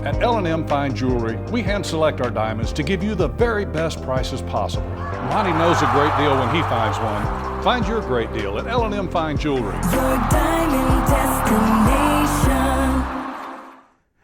At L&M Fine Jewelry, we hand select our diamonds to give you the very best prices possible. Monty knows a great deal when he finds one. Find your great deal at L&M Fine Jewelry. Your diamond destination.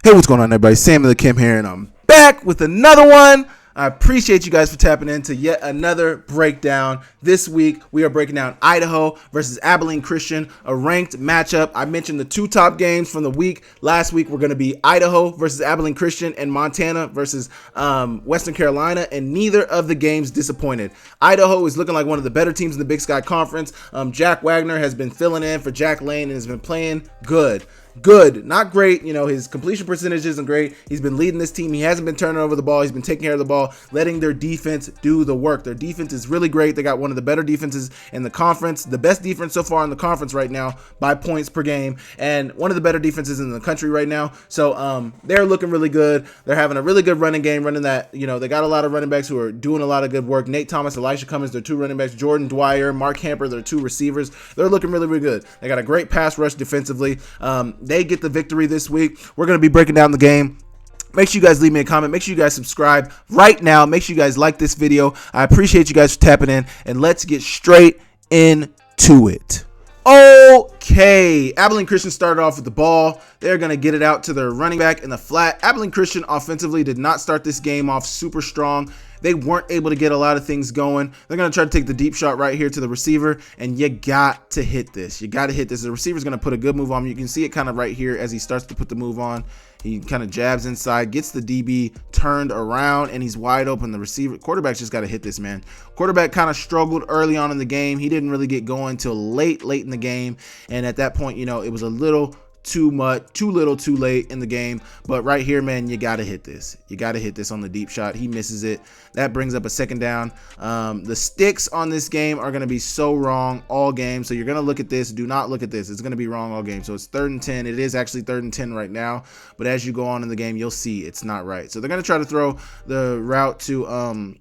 Hey, what's going on, everybody? Sam of the Akem here, and I'm back with another one. I appreciate you guys for tapping into yet another breakdown. This week, we are breaking down Idaho versus Abilene Christian, a ranked matchup. I mentioned the two top games from the week. Last week, we're going to be Idaho versus Abilene Christian and Montana versus Western Carolina, and neither of the games disappointed. Idaho is looking like one of the better teams in the Big Sky Conference. Jack Wagner has been filling in for Jack Lane and has been playing good. Good, not great. You know, his completion percentage isn't great. He's been leading this team. He hasn't been turning over the ball. He's been taking care of the ball, letting their defense do the work. Their defense is really great. They got one of the better defenses in the conference, the best defense so far in the conference right now by points per game, and one of the better defenses in the country right now. So they're looking really good. They're having a really good running game, running that, you know, they got a lot of running backs who are doing a lot of good work. Nate Thomas, Elisha Cummins, they're two running backs. Jordan Dwyer, Mark Hamper, they're two receivers. They're looking really, really good. They got a great pass rush defensively. They get the victory this week. We're going to be breaking down the game. Make sure you guys leave me a comment. Make sure you guys subscribe right now. Make sure you guys like this video. I appreciate you guys for tapping in, and let's get straight into it. Okay, Abilene Christian started off with the ball. They're going to get it out to their running back in the flat. Abilene Christian offensively did not start this game off super strong. They weren't able to get a lot of things going. They're going to try to take the deep shot right here to the receiver, and you got to hit this. You got to hit this. The receiver's going to put a good move on him. You can see it kind of right here as he starts to put the move on. He kind of jabs inside, gets the DB turned around, and he's wide open. The receiver, quarterback's just got to hit this, man. Quarterback kind of struggled early on in the game. He didn't really get going till late in the game, and at that point, you know, it was a little too much, too little, too late in the game. But right here, man, you got to hit this. You got to hit this on the deep shot. He misses it. That brings up a second down. The sticks on this game are going to be so wrong all game. So you're going to look at this. Do not look at this. It's going to be wrong all game. So it's 3rd and 10. It is actually 3rd and 10 right now. But as you go on in the game, you'll see it's not right. So they're going to try to throw the route to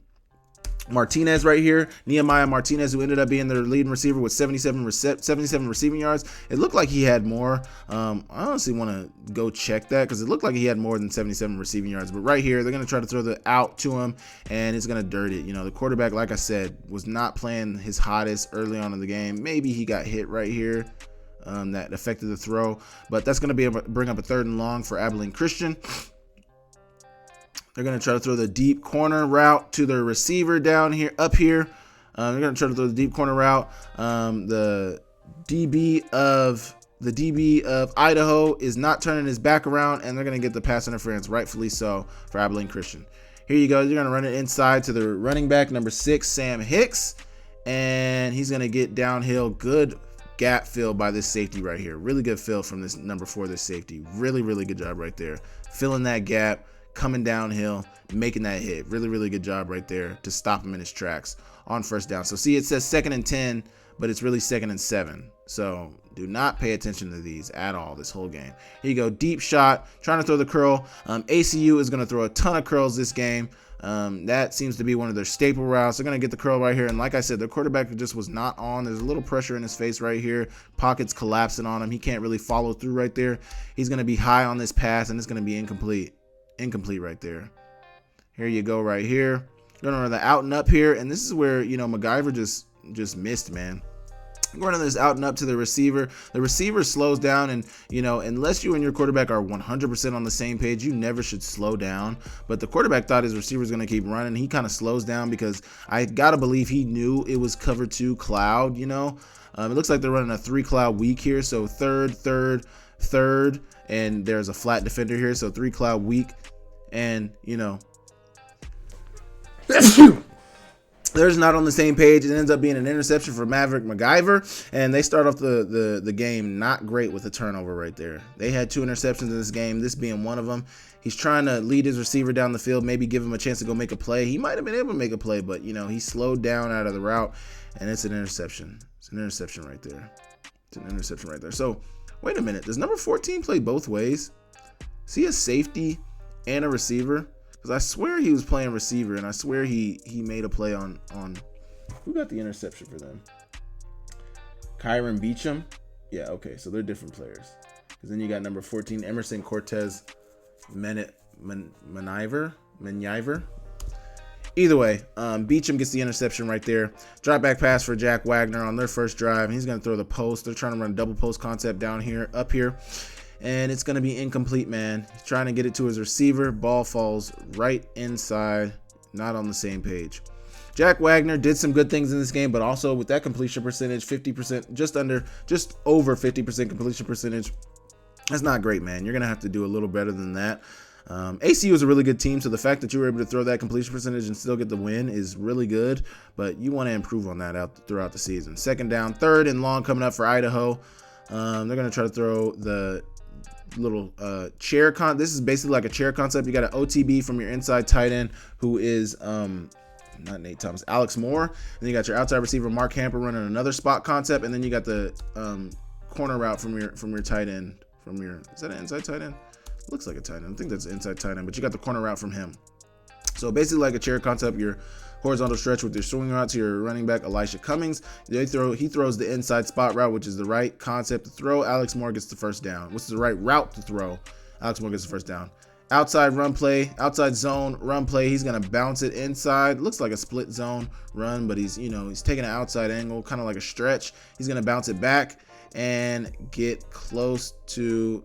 Martinez right here, Nehemiah Martinez, who ended up being their leading receiver with 77 receiving yards. It looked like he had more. I honestly want to go check that because it looked like he had more than 77 receiving yards. But right here, they're going to try to throw the out to him, and it's going to dirt it. You know, the quarterback, like I said, was not playing his hottest early on in the game. Maybe he got hit right here. That affected the throw, but that's going to be able to bring up a 3rd and long for Abilene Christian. They're going to try to throw the deep corner route to the receiver down here, up here. They're going to try to throw the deep corner route. The DB of Idaho is not turning his back around, and they're going to get the pass interference, rightfully so, for Abilene Christian. Here you go. You're going to run it inside to the running back, number 6, Sam Hicks, and he's going to get downhill. Good gap fill by this safety right here. Really good fill from this number 4, this safety. Really, really good job right there. Filling that gap, coming downhill, making that hit. Really, really good job right there to stop him in his tracks on 1st down. So see, it says 2nd and 10, but it's really 2nd and 7. So do not pay attention to these at all this whole game. Here you go, deep shot, trying to throw the curl. ACU is going to throw a ton of curls this game. That seems to be one of their staple routes. They're going to get the curl right here. And like I said, their quarterback just was not on. There's a little pressure in his face right here. Pockets collapsing on him. He can't really follow through right there. He's going to be high on this pass, and it's going to be incomplete right there. Here you go right here. Going to run the out and up here, and this is where, you know, MacGyver just missed, man. Going on this out and up to the receiver. The receiver slows down, and, you know, unless you and your quarterback are 100% on the same page, you never should slow down. But the quarterback thought his receiver was going to keep running. He kind of slows down because I got to believe he knew it was cover 2 cloud, you know. It looks like they're running a 3 cloud weak here, so third, and there's a flat defender here, so 3 cloud weak. And, you know, they're just not on the same page. It ends up being an interception for Maverick MacGyver, and they start off the game not great with a turnover right there. They had 2 interceptions in this game, this being one of them. He's trying to lead his receiver down the field, maybe give him a chance to go make a play. He might have been able to make a play, but, you know, he slowed down out of the route, and it's an interception. It's an interception right there. So, wait a minute. Does number 14 play both ways? Is he a safety and a receiver? Because I swear he was playing receiver, and I swear he made a play on who got the interception for them? Kyron Beecham? Yeah, okay, so they're different players. Because then you got number 14, Emerson Cortez Maniver. Either way, Beecham gets the interception right there. Drop back pass for Jack Wagner on their first drive. He's going to throw the post. They're trying to run a double post concept up here. And it's going to be incomplete, man. He's trying to get it to his receiver. Ball falls right inside. Not on the same page. Jack Wagner did some good things in this game, but also with that completion percentage, 50%, just over 50% completion percentage. That's not great, man. You're going to have to do a little better than that. ACU is a really good team, so the fact that you were able to throw that completion percentage and still get the win is really good, but you want to improve on that throughout the season. Second down, third and long coming up for Idaho. They're going to try to throw the little chair this is basically like a chair concept. You got an OTB from your inside tight end who is not Nate Thomas, Alex Moore. And then you got your outside receiver Mark Hamper running another spot concept, and then you got the corner route from your tight end. Is that an inside tight end? Looks like a tight end. I think that's inside tight end, but you got the corner route from him. So basically like a chair concept, your horizontal stretch with your swing route to your running back, Elisha Cummings. He throws the inside spot route, which is the right concept to throw. Alex Moore gets the first down. What's the right route to throw? Alex Moore gets the first down. Outside zone run play. He's going to bounce it inside. Looks like a split zone run, but he's taking an outside angle, kind of like a stretch. He's going to bounce it back and get close to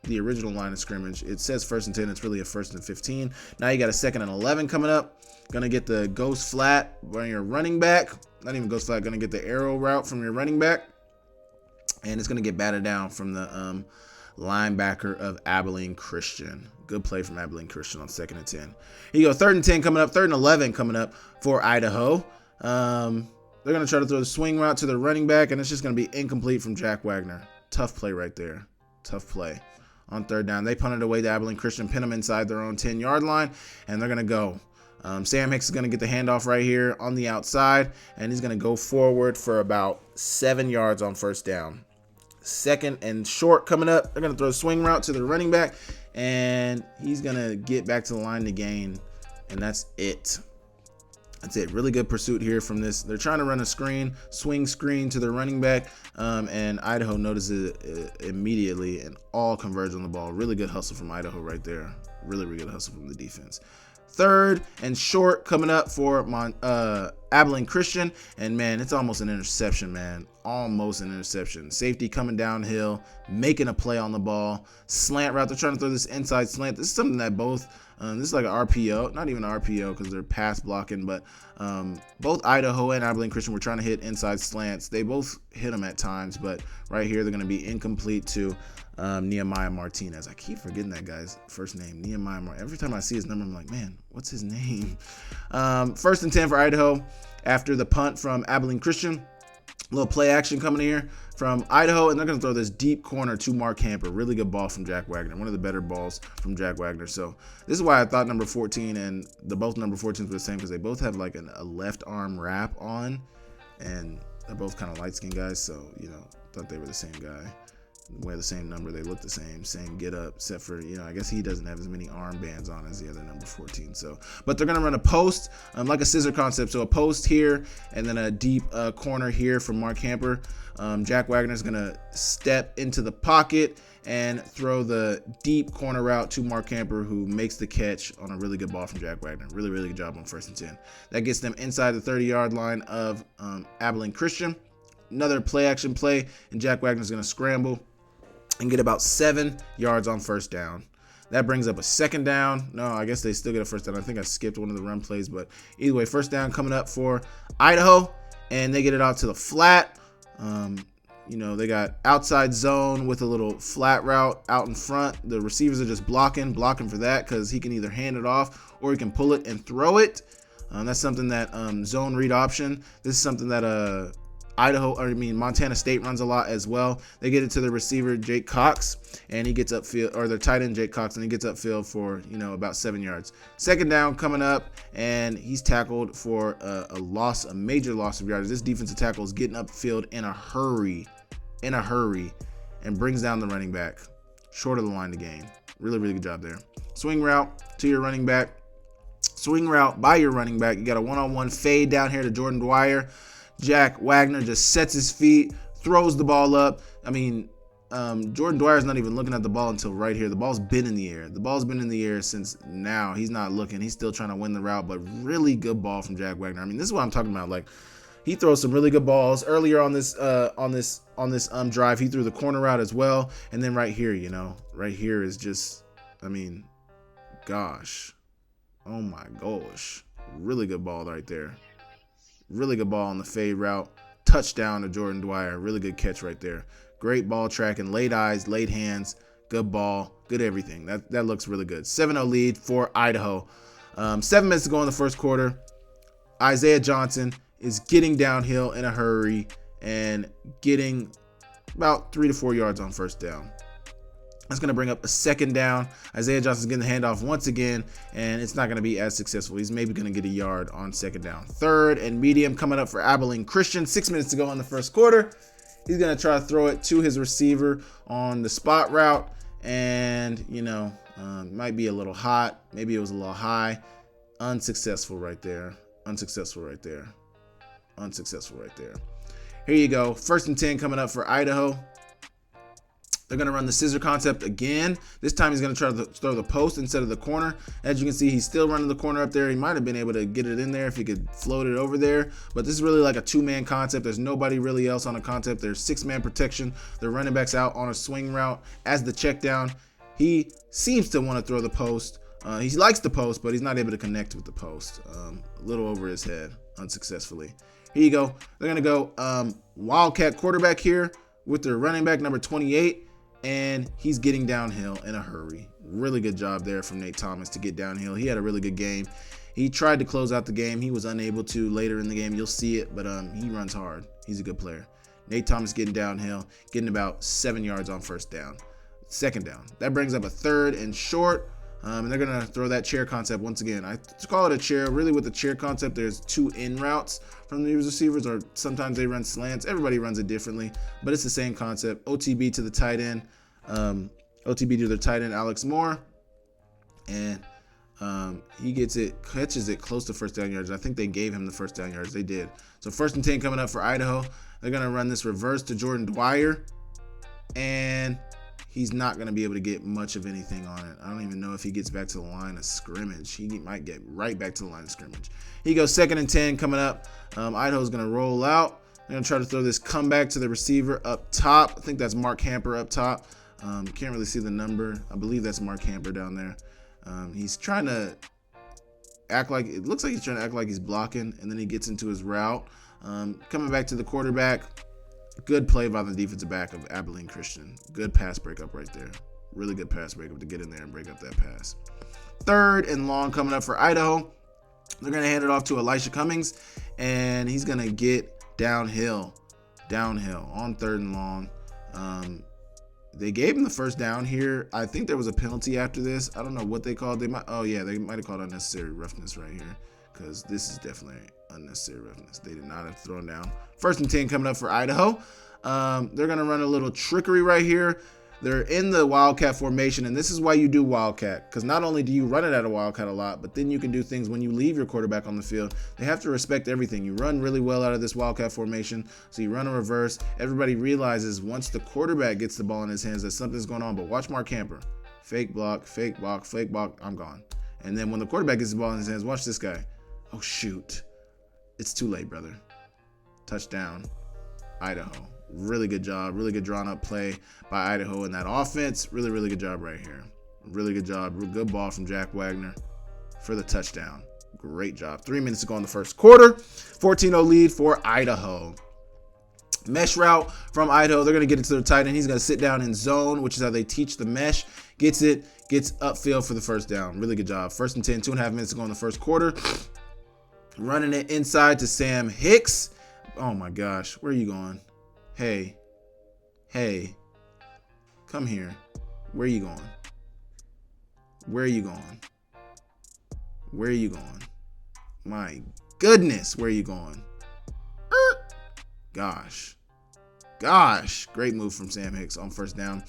the original line of scrimmage. It says 1st and 10. It's really a 1st and 15. Now you got a 2nd and 11 coming up. Gonna get the ghost flat from your running back. Not even ghost flat. Gonna get the arrow route from your running back, and it's gonna get batted down from the linebacker of Abilene Christian. Good play from Abilene Christian on 2nd and 10. Here you go. 3rd and 10 coming up. 3rd and 11 coming up for Idaho. They're gonna try to throw the swing route to the running back, and it's just gonna be incomplete from Jack Wagner. Tough play right there. Tough play. On 3rd down, they punted away to Abilene Christian, pin them inside their own 10-yard line, and they're going to go. Sam Hicks is going to get the handoff right here on the outside, and he's going to go forward for about 7 yards on 1st down. 2nd and short coming up. They're going to throw a swing route to the running back, and he's going to get back to the line to gain, and that's it. That's it. Really good pursuit here from this. They're trying to run a swing screen to the running back, and Idaho notices it immediately and all converge on the ball. Really good hustle from Idaho right there. Really good hustle from the defense. 3rd and short coming up for Abilene Christian, and man, it's almost an interception, man. Almost an interception. Safety coming downhill, making a play on the ball. Slant route. They're trying to throw this inside slant. This is something that both this is like an RPO, not even an RPO because they're pass blocking, but both Idaho and Abilene Christian were trying to hit inside slants. They both hit them at times, but right here they're going to be incomplete to Nehemiah Martinez. I keep forgetting that guy's first name, Nehemiah Martinez. Every time I see his number, I'm like, man, what's his name? 1st and 10 for Idaho after the punt from Abilene Christian. A little play action coming here from Idaho, and they're going to throw this deep corner to Mark Hamper. Really good ball from Jack Wagner. One of the better balls from Jack Wagner. So this is why I thought number 14 and both number 14s were the same, because they both have like a left arm wrap on, and they're both kind of light-skinned guys. So, thought they were the same guy. Wear the same number, they look the same get up, except for, I guess he doesn't have as many armbands on as the other number 14. So, but they're going to run a post, like a scissor concept. So a post here, and then a deep corner here from Mark Hamper. Jack Wagner is going to step into the pocket and throw the deep corner route to Mark Hamper, who makes the catch on a really good ball from Jack Wagner. Really, really good job on 1st and 10. That gets them inside the 30-yard line of Abilene Christian. Another play action play, and Jack Wagner's going to scramble and get about 7 yards on 1st down. That brings up a 2nd down. No, I guess they still get a 1st down. I think I skipped one of the run plays, but either way, 1st down coming up for Idaho, and they get it out to the flat. They got outside zone with a little flat route out in front. The receivers are just blocking for that, because he can either hand it off or he can pull it and throw it. That's something that zone read option. This is something that Montana State runs a lot as well. They get it to the receiver, Jake Cox, and he gets upfield, or their tight end, Jake Cox, and he gets upfield for, about 7 yards. 2nd down coming up, and he's tackled for a major loss of yards. This defensive tackle is getting upfield in a hurry, and brings down the running back, short of the line to gain. Really, really good job there. Swing route to your running back. Swing route by your running back. You got a one-on-one fade down here to Jordan Dwyer. Jack Wagner just sets his feet, throws the ball up. Jordan Dwyer's not even looking at the ball until right here. The ball's been in the air. The ball's been in the air since now. He's not looking. He's still trying to win the route, but really good ball from Jack Wagner. I mean, this is what I'm talking about. Like, he throws some really good balls earlier on this drive. He threw the corner route as well, and then right here, right here is just, I mean, gosh, oh my gosh, really good ball right there. Really good ball on the fade route. Touchdown to Jordan Dwyer. Really good catch right there. Great ball tracking, late eyes, late hands, good ball, good everything. That looks really good. 7-0 lead for Idaho. 7 minutes to go in the first quarter. Isaiah Johnson is getting downhill in a hurry and getting about 3 to 4 yards on first down. That's going to bring up a second down. Isaiah Johnson's getting the handoff once again, and it's not going to be as successful. He's maybe going to get a yard on second down. Third and medium coming up for Abilene Christian. 6 minutes to go in the first quarter. He's going to try to throw it to his receiver on the spot route, and, might be a little hot. Maybe it was a little high. Unsuccessful right there. Unsuccessful right there. Here you go. 1st and 10 coming up for Idaho. They're going to run the scissor concept again. This time he's going to try to throw the post instead of the corner. As you can see, he's still running the corner up there. He might have been able to get it in there if he could float it over there. But this is really like a 2-man concept. There's nobody really else on a concept. There's 6-man protection. The running back's out on a swing route as the check down. He seems to want to throw the post. He likes the post, but he's not able to connect with the post. A little over his head, unsuccessfully. Here you go. They're going to go Wildcat quarterback here with their running back number 28. And he's getting downhill in a hurry. Really good job there from Nate Thomas to get downhill. He had a really good game. He tried to close out the game. He was unable to later in the game. You'll see it, but he runs hard. He's a good player. Nate Thomas getting downhill, getting about 7 yards on first down. Second down. That brings up a 3rd and short. And they're going to throw that chair concept once again. I call it a chair. Really, with the chair concept, there's 2 in routes from these receivers, or sometimes they run slants. Everybody runs it differently, but it's the same concept. OTB to the tight end. OTB to the tight end, Alex Moore. And he catches it close to first down yards. I think they gave him the first down yards. They did. So 1st and 10 coming up for Idaho. They're going to run this reverse to Jordan Dwyer. And he's not going to be able to get much of anything on it. I don't even know if he gets back to the line of scrimmage. He might get right back to the line of scrimmage. He goes 2nd and 10 coming up. Idaho's going to roll out. They're going to try to throw this comeback to the receiver up top. I think that's Mark Hamper up top. Can't really see the number. I believe that's Mark Hamper down there. He's trying to act like, it looks like he's trying to act like he's blocking, and then he gets into his route. Coming back to the quarterback. Good play by the defensive back of Abilene Christian. Good pass breakup right there. Really good pass breakup to get in there and break up that pass. 3rd and long coming up for Idaho. They're going to hand it off to Elisha Cummings, and he's going to get downhill on 3rd and long. They gave him the first down here. I think there was a penalty after this. I don't know what they called. They might have called unnecessary roughness right here, because this is definitely unnecessary roughness. They did not have to throw him down. 1st and 10 coming up for Idaho. They're going to run a little trickery right here. They're in the Wildcat formation, and this is why you do Wildcat, because not only do you run it at a Wildcat a lot, but then you can do things when you leave your quarterback on the field. They have to respect everything. You run really well out of this Wildcat formation, so you run a reverse. Everybody realizes once the quarterback gets the ball in his hands that something's going on, but watch Mark Hamper. Fake block, fake block, fake block, I'm gone. And then when the quarterback gets the ball in his hands, watch this guy. Oh, shoot. It's too late, brother. Touchdown, Idaho. Really good job. Really good drawn up play by Idaho in that offense. Really, really good job right here. Really good job. Good ball from Jack Wagner for the touchdown. Great job. 3 minutes to go in the first quarter. 14-0 lead for Idaho. Mesh route from Idaho. They're going to get it to the tight end. He's going to sit down in zone, which is how they teach the mesh. Gets upfield for the first down. Really good job. 1st and 10, 2.5 minutes to go in the first quarter. Running it inside to Sam Hicks. Oh my gosh. Where are you going? Hey, come here. Where are you going? Where are you going? Where are you going? My goodness, where are you going? Gosh, great move from Sam Hicks on first down.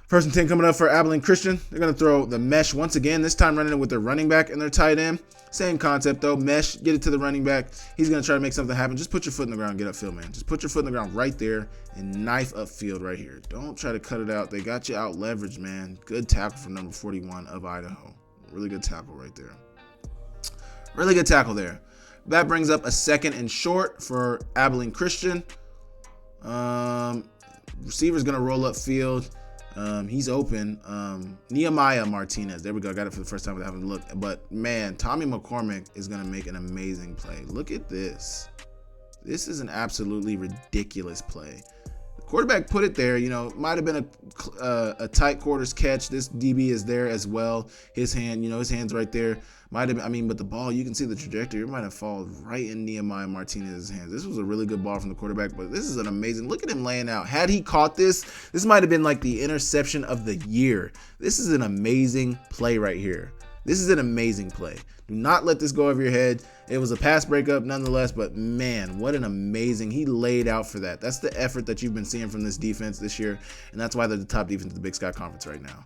First and 10 coming up for Abilene Christian. They're going to throw the mesh once again, this time running it with their running back and their tight end. Same concept though. Mesh, get it to the running back. He's going to try to make something happen. Just put your foot in the ground and get upfield, man. Just put your foot in the ground right there and knife upfield right here. Don't try to cut it out. They got you out leveraged, man. Good tackle from number 41 of Idaho. Really good tackle right there. Really good tackle there. That brings up a second and short for Abilene Christian. Receiver's going to roll upfield. He's open. Nehemiah Martinez. There we go. Got it for the first time without having to look. But man, Tommy McCormick is going to make an amazing play. Look at this. This is an absolutely ridiculous play. The quarterback put it there. You know, might have been a tight quarters catch. This DB is there as well. His hand, his hand's right there. Might have, but the ball, you can see the trajectory. It might have fallen right in Nehemiah Martinez's hands. This was a really good ball from the quarterback, but this is an amazing. Look at him laying out. Had he caught this might have been like the interception of the year. This is an amazing play right here. This is an amazing play. Do not let this go over your head. It was a pass breakup nonetheless, but man, what an amazing, he laid out for that. That's the effort that you've been seeing from this defense this year, and that's why they're the top defense in the Big Sky Conference right now.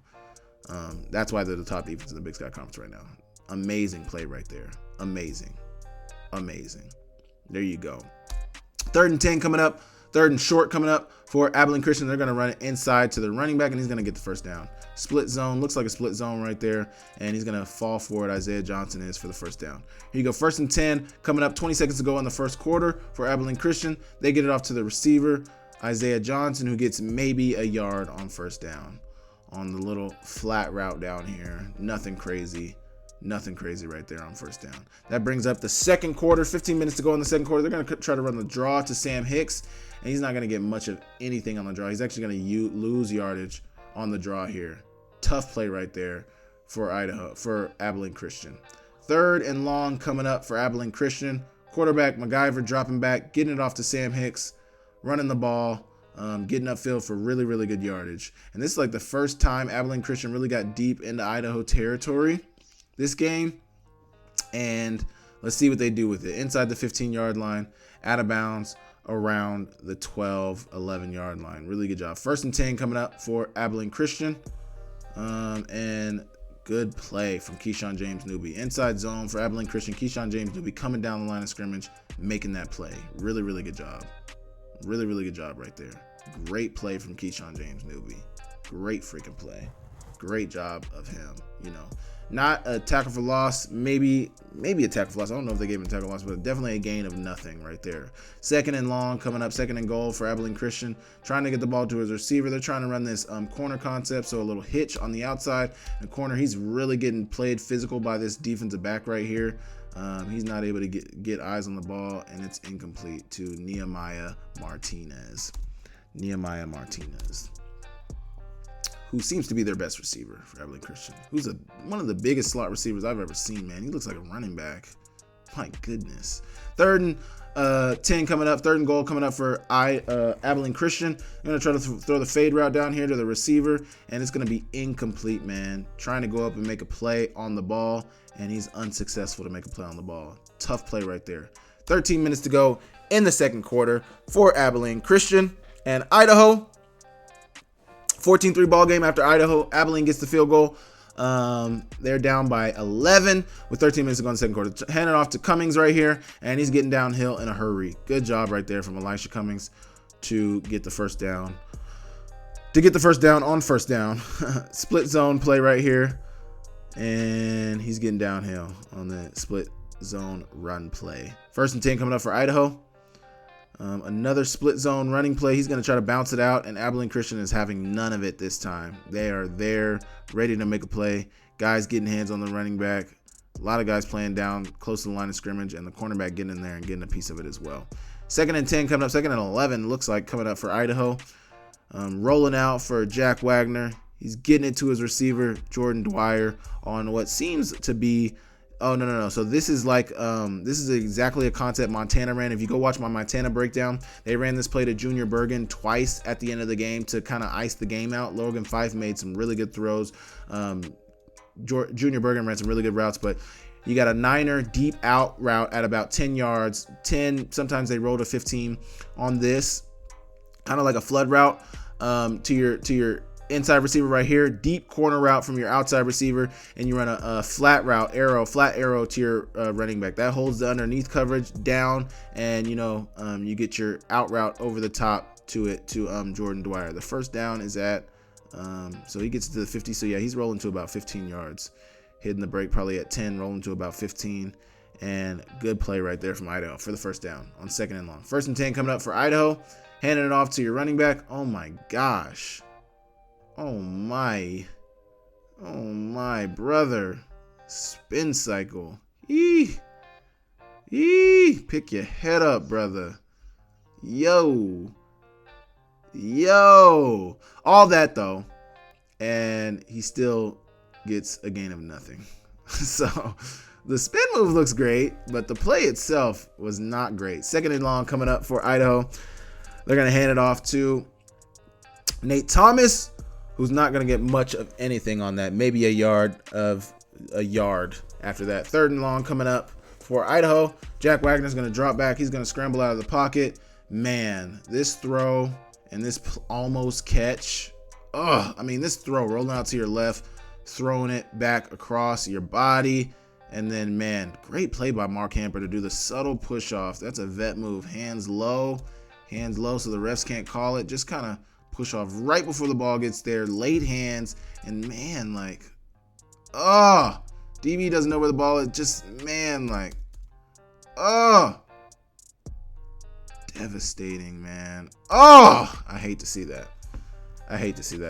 That's why they're the top defense in the Big Sky Conference right now. Amazing play right there. Amazing. There you go. 3rd and 10 coming up. 3rd and short coming up for Abilene Christian. They're going to run it inside to the running back, and he's going to get the first down. Split zone. Looks like a split zone right there, and he's going to fall for it. Isaiah Johnson is for the first down. Here you go. 1st and 10 coming up. 20 seconds to go in the first quarter for Abilene Christian. They get it off to the receiver, Isaiah Johnson, who gets maybe a yard on first down on the little flat route down here. Nothing crazy right there on first down. That brings up the second quarter. 15 minutes to go in the second quarter. They're going to try to run the draw to Sam Hicks, and he's not going to get much of anything on the draw. He's actually going to lose yardage on the draw here. Tough play right there for Abilene Christian. 3rd and long coming up for Abilene Christian. Quarterback MacGyver dropping back, getting it off to Sam Hicks, running the ball, getting upfield for really, really good yardage. And this is like the first time Abilene Christian really got deep into Idaho territory this game, and let's see what they do with it. Inside the 15-yard line, out of bounds around the 12-11 yard line. Really good job. 1st and 10 coming up for Abilene Christian, and good play from Keyshawn James Newby. Inside zone for Abilene Christian. Keyshawn James Newby coming down the line of scrimmage, making that play. Really, really good job. Really, really good job right there. Great play from Keyshawn James Newby. Great freaking play. Great job of him, Not a tackle for loss, maybe a tackle for loss. I don't know if they gave him a tackle for loss, but definitely a gain of nothing right there. 2nd and long coming up, 2nd and goal for Abilene Christian. Trying to get the ball to his receiver. They're trying to run this corner concept, so a little hitch on the outside. The corner, he's really getting played physical by this defensive back right here. He's not able to get eyes on the ball, and it's incomplete to Nehemiah Martinez. Who seems to be their best receiver for Abilene Christian. Who's one of the biggest slot receivers I've ever seen, man. He looks like a running back. My goodness. 3rd and 10 coming up. 3rd and goal coming up for Abilene Christian. I'm going to try to throw the fade route down here to the receiver, and it's going to be incomplete, man. Trying to go up and make a play on the ball, and he's unsuccessful to make a play on the ball. Tough play right there. 13 minutes to go in the second quarter for Abilene Christian and Idaho. 14-3 ball game after Idaho. Abilene gets the field goal. They're down by 11 with 13 minutes to go in the second quarter. Hand it off to Cummings right here, and he's getting downhill in a hurry. Good job right there from Elisha Cummings to get the first down. On first down. Split zone play right here, and he's getting downhill on the split zone run play. 1st and 10 coming up for Idaho. Another split zone running play. He's going to try to bounce it out, and Abilene Christian is having none of it this time. They are there, ready to make a play. Guys getting hands on the running back. A lot of guys playing down close to the line of scrimmage, and the cornerback getting in there and getting a piece of it as well. 2nd and 10 coming up. 2nd and 11 looks like coming up for Idaho. Rolling out for Jack Wagner. He's getting it to his receiver, Jordan Dwyer, on what seems to be no. So this is this is exactly a concept Montana ran. If you go watch my Montana breakdown, they ran this play to Junior Bergen twice at the end of the game to kind of ice the game out. Logan Fife made some really good throws. Junior Bergen ran some really good routes, but you got a Niner deep out route at about 10 yards. 10, sometimes they roll to 15 on this. Kind of like a flood route to your inside receiver right here, deep corner route from your outside receiver, and you run a flat arrow to your running back. That holds the underneath coverage down, and you get your out route over the top to Jordan Dwyer. The first down is at so he gets to the 50. So yeah, he's rolling to about 15 yards, hitting the break probably at 10, rolling to about 15. And good play right there from Idaho for the first down on 2nd and long. 1st and 10 coming up for Idaho. Handing it off to your running back. Oh my gosh. Oh my brother. Spin cycle. Pick your head up, brother. Yo. All that though. And he still gets a gain of nothing. So the spin move looks great, but the play itself was not great. 2nd and long coming up for Idaho. They're going to hand it off to Nate Thomas, who's not going to get much of anything on that. Maybe a yard after that. 3rd and long coming up for Idaho. Jack Wagner's going to drop back. He's going to scramble out of the pocket. Man, this throw and this almost catch. This throw rolling out to your left, throwing it back across your body. And then, man, great play by Mark Hamper to do the subtle push off. That's a vet move. Hands low so the refs can't call it. Just kind of push off right before the ball gets there. Late hands. And, man, DB doesn't know where the ball is. Just, man, devastating, man. I hate to see that.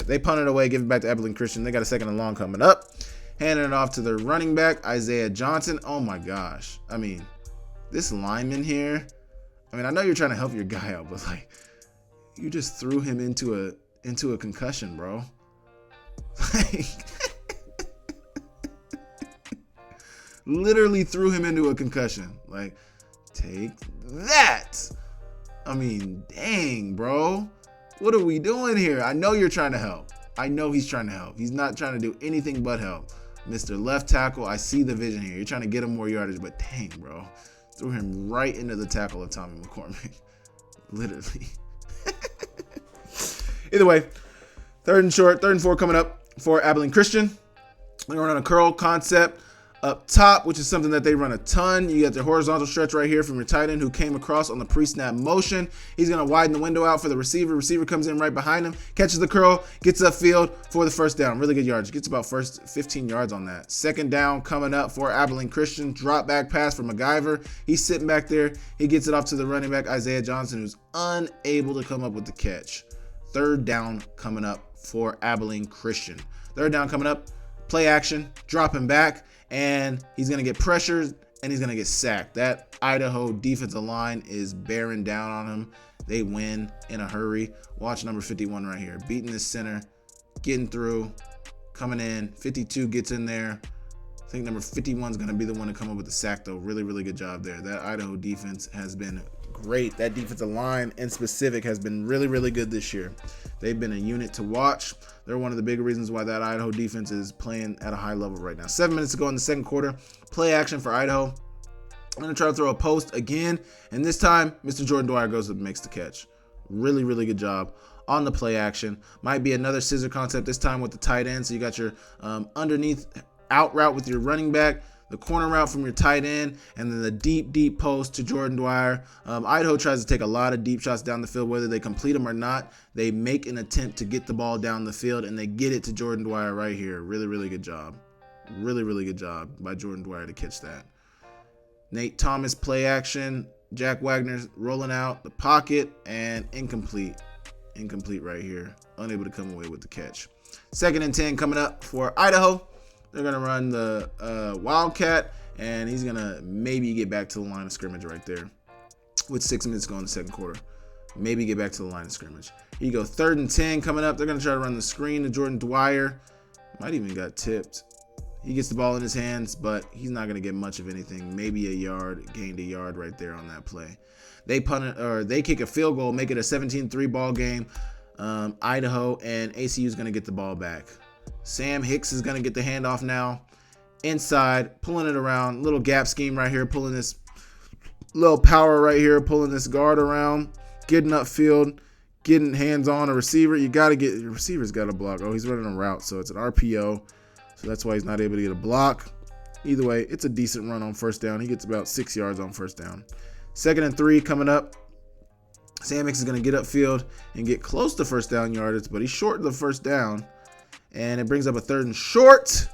They punt it away, give it back to Abilene Christian. They got a 2nd and long coming up. Handing it off to their running back, Isaiah Johnson. Oh my gosh. This lineman here. I know you're trying to help your guy out, but you just threw him into a concussion, bro. Literally threw him into a concussion. Take that. Dang, bro. What are we doing here? I know you're trying to help. I know he's trying to help. He's not trying to do anything but help. Mr. Left Tackle, I see the vision here. You're trying to get him more yardage, but dang, bro. Threw him right into the tackle of Tommy McCormick. Literally. Either way, 3rd and short, 3rd and 4 coming up for Abilene Christian. They're going to run a curl concept up top, which is something that they run a ton. You got the horizontal stretch right here from your tight end who came across on the pre-snap motion. He's going to widen the window out for the receiver. Receiver comes in right behind him, catches the curl, gets upfield for the first down. Really good yards. Gets about first 15 yards on that. 2nd down coming up for Abilene Christian. Drop back pass for MacGyver. He's sitting back there. He gets it off to the running back, Isaiah Johnson, who's unable to come up with the catch. 3rd down coming up for Abilene Christian. 3rd down coming up. Play action. Dropping back. And he's going to get pressured, and he's going to get sacked. That Idaho defensive line is bearing down on him. They win in a hurry. Watch number 51 right here. Beating this center, getting through, coming in. 52 gets in there. I think number 51 is going to be the one to come up with the sack, though. Really, really good job there. That Idaho defense has been great. That defensive line in specific has been really, really good this year. They've been a unit to watch. They're one of the big reasons why that Idaho defense is playing at a high level right now. 7 minutes to go in the 2nd quarter. Play action for Idaho. I'm going to try to throw a post again. And this time, Mr. Jordan Dwyer goes up and makes the catch. Really, really good job on the play action. Might be another scissor concept this time with the tight end. So you got your underneath out route with your running back, the corner route from your tight end, and then the deep post to Jordan Dwyer. Idaho tries to take a lot of deep shots down the field. Whether they complete them or not, they make an attempt to get the ball down the field, and they get it to Jordan Dwyer right here. Really, really good job. Really, really good job by Jordan Dwyer to catch that. Nate Thomas play action. Jack Wagner's rolling out the pocket, and incomplete. Incomplete right here. Unable to come away with the catch. 2nd and 10 coming up for Idaho. They're going to run the Wildcat, and he's going to maybe get back to the line of scrimmage right there with 6 minutes to go in the 2nd quarter. Maybe get back to the line of scrimmage. Here you go. 3rd and 10 coming up. They're going to try to run the screen to Jordan Dwyer. Might even got tipped. He gets the ball in his hands, but he's not going to get much of anything. Maybe a yard, gained a yard right there on that play. They punt it, or they kick a field goal, make it a 17-3 ball game. Idaho and ACU is going to get the ball back. Sam Hicks is going to get the handoff now. Inside, pulling it around. Little gap scheme right here, pulling this little power right here, pulling this guard around, getting upfield, getting hands on a receiver. You got to get your receiver's got to block. Oh, he's running a route, so it's an RPO. So that's why he's not able to get a block. Either way, it's a decent run on first down. He gets about 6 yards on first down. 2nd and 3 coming up. Samix is going to get upfield and get close to first down yardage, but he's short of the first down. And it brings up a 3rd and short.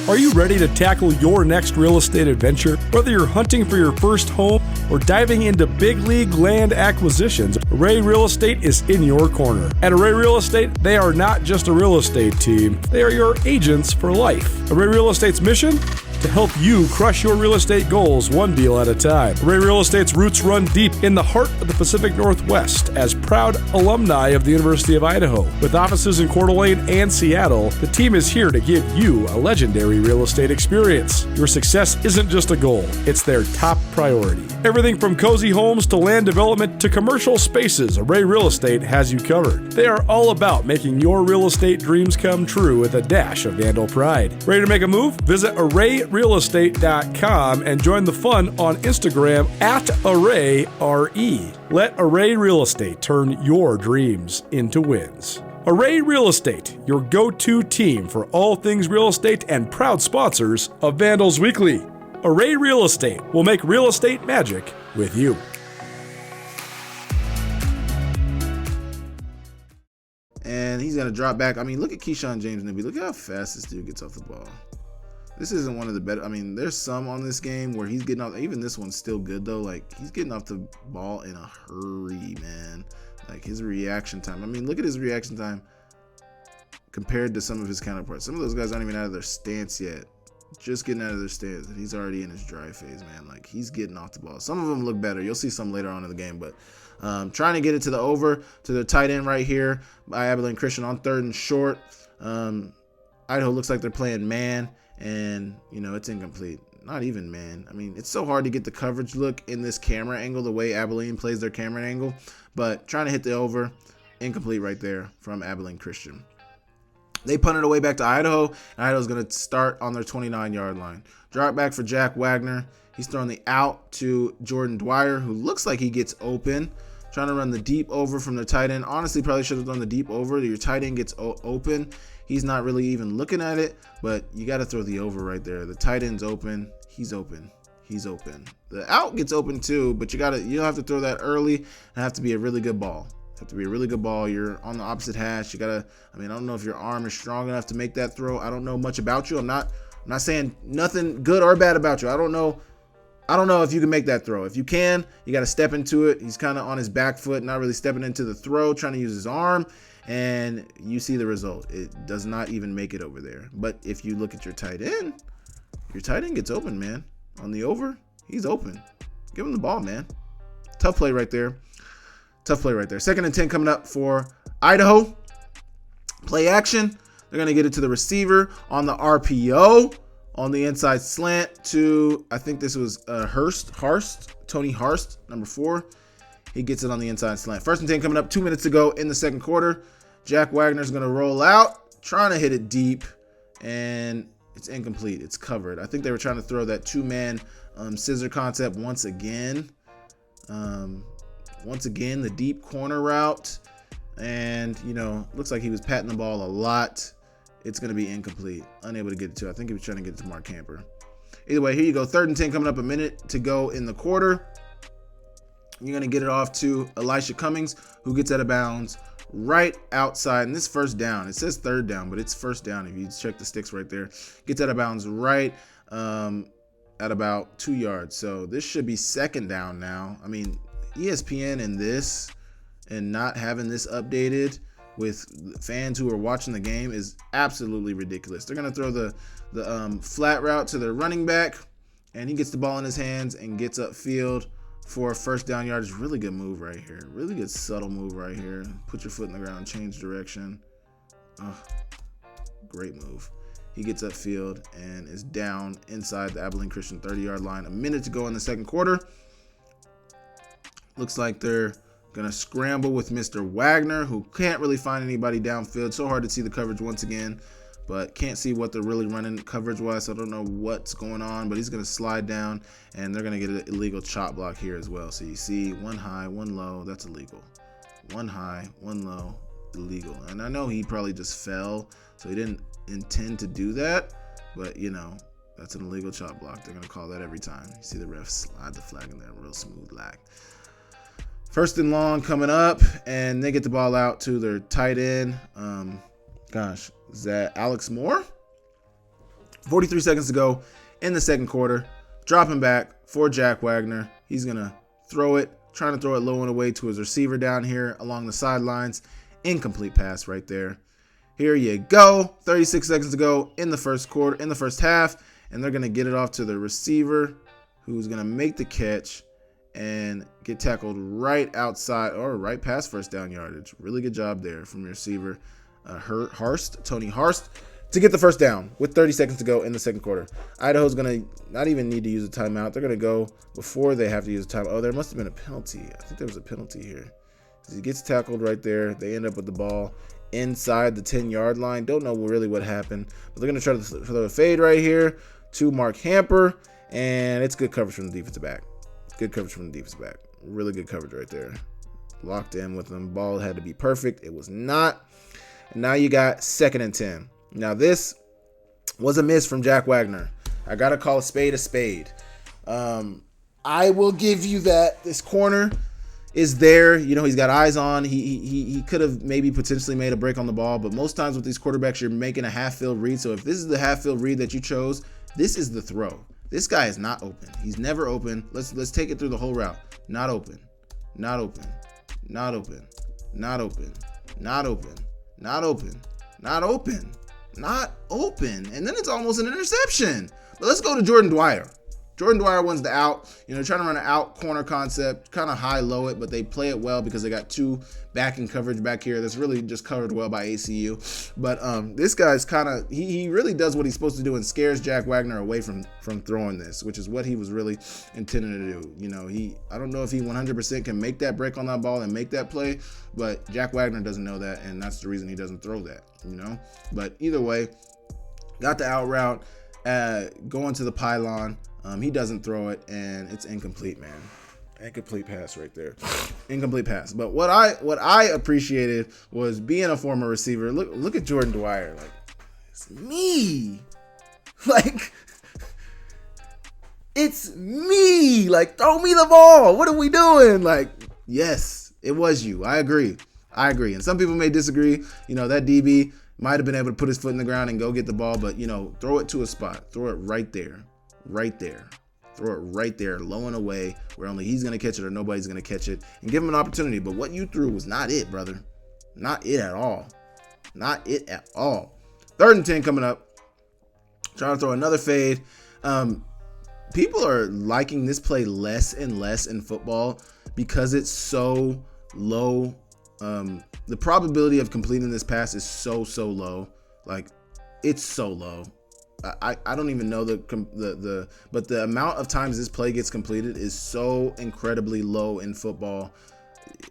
Are you ready to tackle your next real estate adventure? Whether you're hunting for your first home or diving into big league land acquisitions, Array Real Estate is in your corner. At Array Real Estate, they are not just a real estate team, they are your agents for life. Array Real Estate's mission? To help you crush your real estate goals one deal at a time. Array Real Estate's roots run deep in the heart of the Pacific Northwest as proud alumni of the University of Idaho. With offices in Coeur d'Alene and Seattle, the team is here to give you a legendary real estate experience. Your success isn't just a goal, it's their top priority. Everything from cozy homes to land development to commercial spaces, Array Real Estate has you covered. They are all about making your real estate dreams come true with a dash of Vandal pride. Ready to make a move? Visit ArrayRealEstate.com and join the fun on Instagram at ArrayRE. Let Array Real Estate turn your dreams into wins. Array Real Estate, your go-to team for all things real estate and proud sponsors of Vandals Weekly. Array Real Estate will make real estate magic with you. And he's going to drop back. I mean, look at Keyshawn James Newby. Look at how fast this dude gets off the ball. This isn't one of the better. I mean, there's some on this game where he's getting off. Even this one's still good, though. Like, he's getting off the ball in a hurry, man. Like, his reaction time. I mean, look at his reaction time compared to some of his counterparts. Some of those guys aren't even out of their stance yet. Just getting out of their stance, and he's already in his drive phase, man. Like, he's getting off the ball. Some of them look better. You'll see some later on in the game, but trying to get it to the over to the tight end right here by Abilene Christian on 3rd and short. Idaho looks like they're playing man, and you know it's incomplete. Not even man. I mean, it's so hard to get the coverage look in this camera angle the way Abilene plays their camera angle, but trying to hit the over, incomplete right there from Abilene Christian. They punted away back to Idaho, and Idaho's going to start on their 29-yard line. Drop back for Jack Wagner. He's throwing the out to Jordan Dwyer, who looks like he gets open. Trying to run the deep over from the tight end. Honestly, probably should have done the deep over. Your tight end gets open. He's not really even looking at it, but you got to throw the over right there. The tight end's open. He's open. He's open. The out gets open too, but you don't have to throw that early. It have to be a really good ball. Have to be a really good ball. You're on the opposite hash. I don't know if your arm is strong enough to make that throw. I don't know much about you. I'm not saying nothing good or bad about you. I don't know if you can make that throw. If you can, you got to step into it. He's kind of on his back foot, not really stepping into the throw, trying to use his arm, and you see the result. It does not even make it over there. But if you look at your tight end gets open, man. On the over, he's open. Give him the ball, man. Tough play right there. 2nd and 10 coming up for Idaho. Play action. They're going to get it to the receiver on the RPO on the inside slant to, I think this was Tony Harst, number 4. He gets it on the inside slant. 1st and 10 coming up, 2 minutes to go in the second quarter. Jack Wagner's going to roll out, trying to hit it deep, and it's incomplete. It's covered. I think they were trying to throw that 2-man scissor concept once again. The deep corner route, and looks like he was patting the ball a lot. It's going to be incomplete. Unable to get it to. I think he was trying to get it to Mark Camper. Either way, here you go. 3rd and 10 coming up, a minute to go in the quarter. You're going to get it off to Elisha Cummings, who gets out of bounds right outside. And this first down, it says 3rd down, but it's first down. If you check the sticks right there, gets out of bounds right at about 2 yards. So this should be 2nd down now. I mean, ESPN and not having this updated with fans who are watching the game is absolutely ridiculous. They're going to throw the flat route to the running back, and he gets the ball in his hands and gets upfield for a 1st down yardage. Really good move right here. Really good subtle move right here. Put your foot in the ground, change direction. Great move. He gets upfield and is down inside the Abilene Christian 30-yard line. A minute to go in the second quarter. Looks like they're going to scramble with Mr. Wagner, who can't really find anybody downfield. So hard to see the coverage once again. but can't see what they're really running coverage-wise, so I don't know what's going on, but he's going to slide down, and they're going to get an illegal chop block here as well. So you see one high, one low, that's illegal. One high, one low, illegal. And I know he probably just fell, so he didn't intend to do that, but, you know, that's an illegal chop block. They're going to call that every time. You see the ref slide the flag in there, real smooth lag. First and long coming up, and they get the ball out to their tight end. Is that Alex Moore? 43 seconds to go in the second quarter. Dropping back for Jack Wagner. He's going to throw it, trying to throw it low and away to his receiver down here along the sidelines. Incomplete pass right there. Here you go. 36 seconds to go in the first half, and they're going to get it off to the receiver, who's going to make the catch and get tackled right outside or right past first down yardage. Really good job there from your receiver, Tony Harst, to get the first down with 30 seconds to go in the second quarter. Idaho's going to not even need to use a timeout. They're going to go before they have to use a timeout. Oh, there must have been a penalty. I think there was a penalty here. He gets tackled right there. They end up with the ball inside the 10-yard line. Don't know really what happened, but they're going to try to throw a fade right here to Mark Hamper, and it's good coverage from the defensive back. Good coverage from the defensive back. Really good coverage right there. Locked in with them. Ball had to be perfect. It was not. And now you got 2nd and 10. Now this was a miss from Jack Wagner. I got to call a spade a spade. I will give you that. This corner is there. You know, he's got eyes on. He could have maybe potentially made a break on the ball, but most times with these quarterbacks, you're making a half-field read. So if this is the half-field read that you chose, this is the throw. This guy is not open. He's never open. Let's take it through the whole route. Not open. Not open. Not open. Not open. Not open. Not open. Not open. Not open. And then it's almost an interception. But let's go to Jordan Dwyer. Jordan Dwyer wins the out. You know, trying to run an out corner concept, kind of high-low it, but they play it well because they got two backing coverage back here that's really just covered well by ACU. But this guy's kind of, he really does what he's supposed to do and scares Jack Wagner away from throwing this, which is what he was really intending to do. You know, I don't know if he 100% can make that break on that ball and make that play, but Jack Wagner doesn't know that, and that's the reason he doesn't throw that, you know. But either way, got the out route, going to the pylon. He doesn't throw it, and it's incomplete, man. Incomplete pass right there. Incomplete pass. But what I appreciated was being a former receiver. Look at Jordan Dwyer. Like, it's me. Like, it's me. Like, throw me the ball. What are we doing? Like, yes, it was you. I agree. And some people may disagree. You know, that DB might have been able to put his foot in the ground and go get the ball, but, you know, throw it to a spot. Throw it right there. Right there. Throw it right there, low and away, where only he's going to catch it or nobody's going to catch it, and give him an opportunity. But what you threw was not it, brother. Not it at all. Not it at all. 3rd and 10 coming up. Trying to throw another fade. People are liking this play less and less in football because it's so low. The probability of completing this pass is so low. Like, it's so low. I don't even know but the amount of times this play gets completed is so incredibly low in football.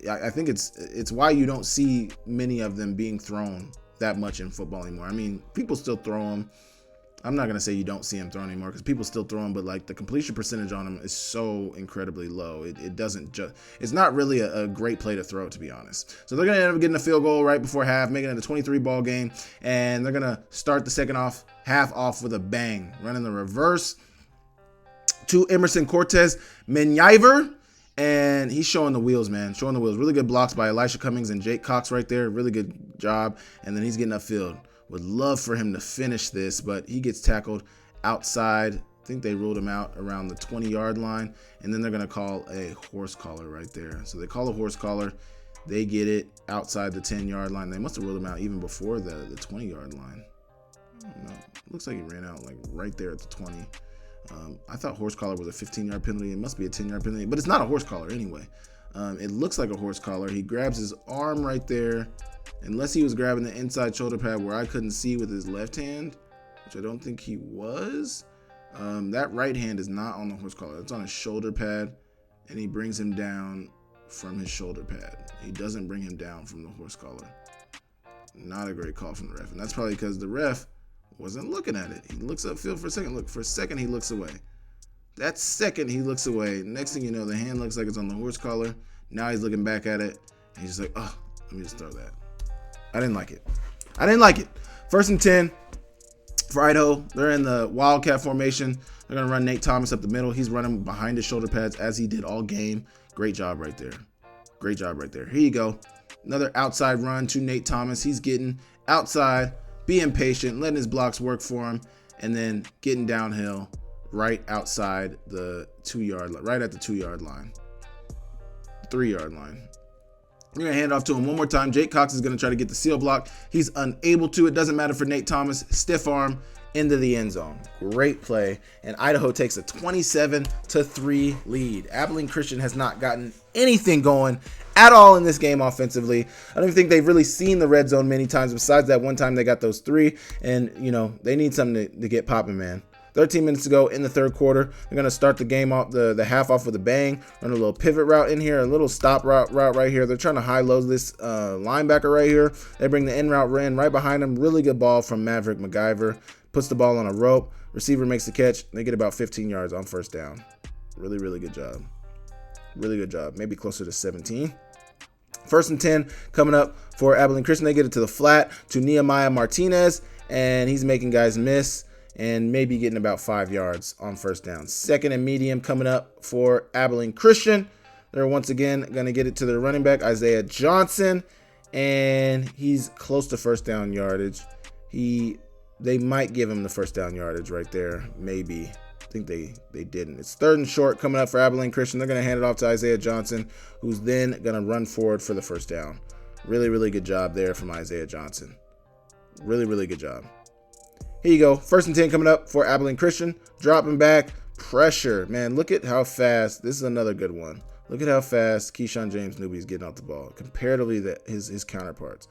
I think it's why you don't see many of them being thrown that much in football anymore. I mean, people still throw them. I'm not gonna say you don't see him thrown anymore because people still throw him, but like the completion percentage on him is so incredibly low. It's not really a great play to throw, to be honest. So they're gonna end up getting a field goal right before half, making it a 23-ball game, and they're gonna start the second half off with a bang, running the reverse to Emerson Cortez Menyiver, and he's showing the wheels, man. Showing the wheels. Really good blocks by Elisha Cummings and Jake Cox right there. Really good job, and then he's getting upfield. Would love for him to finish this, but he gets tackled outside. I think they ruled him out around the 20-yard line, and then they're going to call a horse collar right there. So they call a horse collar. They get it outside the 10-yard line. They must have ruled him out even before the 20-yard line. I don't know. Looks like he ran out like right there at the 20. I thought horse collar was a 15-yard penalty. It must be a 10-yard penalty, but it's not a horse collar anyway. It looks like a horse collar. He grabs his arm right there. Unless he was grabbing the inside shoulder pad where I couldn't see with his left hand, which I don't think he was. That right hand is not on the horse collar. It's on his shoulder pad, and he brings him down from his shoulder pad. He doesn't bring him down from the horse collar. Not a great call from the ref. And that's probably because the ref Wasn't looking at it. He looks upfield for a second. Look, for a second, he looks away. That second, he looks away. Next thing you know, the hand looks like it's on the horse collar. Now he's looking back at it. And he's just like, oh, let me just throw that. I didn't like it. First and 10 for Idaho. They're in the Wildcat formation. They're going to run Nate Thomas up the middle. He's running behind his shoulder pads as he did all game. Great job right there. Here you go. Another outside run to Nate Thomas. He's getting outside, being patient, letting his blocks work for him, and then getting downhill right outside the 2-yard line, right at the 2-yard line, 3-yard line. We're going to hand off to him one more time. Jake Cox is going to try to get the seal block. He's unable to. It doesn't matter for Nate Thomas. Stiff arm into the end zone. Great play. And Idaho takes a 27-3 lead. Abilene Christian has not gotten anything going at all in this game offensively. I don't even think they've really seen the red zone many times besides that one time they got those 3. And, they need something to get popping, man. 13 minutes to go in the third quarter. They're going to start the game off, the half off with a bang. Run a little pivot route in here, a little stop route right here. They're trying to high-low this linebacker right here. They bring the in route in right behind him. Really good ball from Maverick MacGyver. Puts the ball on a rope. Receiver makes the catch. They get about 15 yards on first down. Really, really good job. Maybe closer to 17. First and 10 coming up for Abilene Christian. They get it to the flat to Nehemiah Martinez, and he's making guys miss and maybe getting about 5 yards on first down. Second and medium coming up for Abilene Christian. They're once again going to get it to their running back, Isaiah Johnson, and he's close to first down yardage. They might give him the first down yardage right there, maybe. I think they didn't. It's third and short coming up for Abilene Christian. They're going to hand it off to Isaiah Johnson, who's then going to run forward for the first down. Really, really good job there from Isaiah Johnson. Really, really good job. Here you go. First and 10 coming up for Abilene Christian. Dropping back. Pressure. Man, look at how fast. This is another good one. Look at how fast Keyshawn James Newby is getting off the ball comparatively to his counterparts.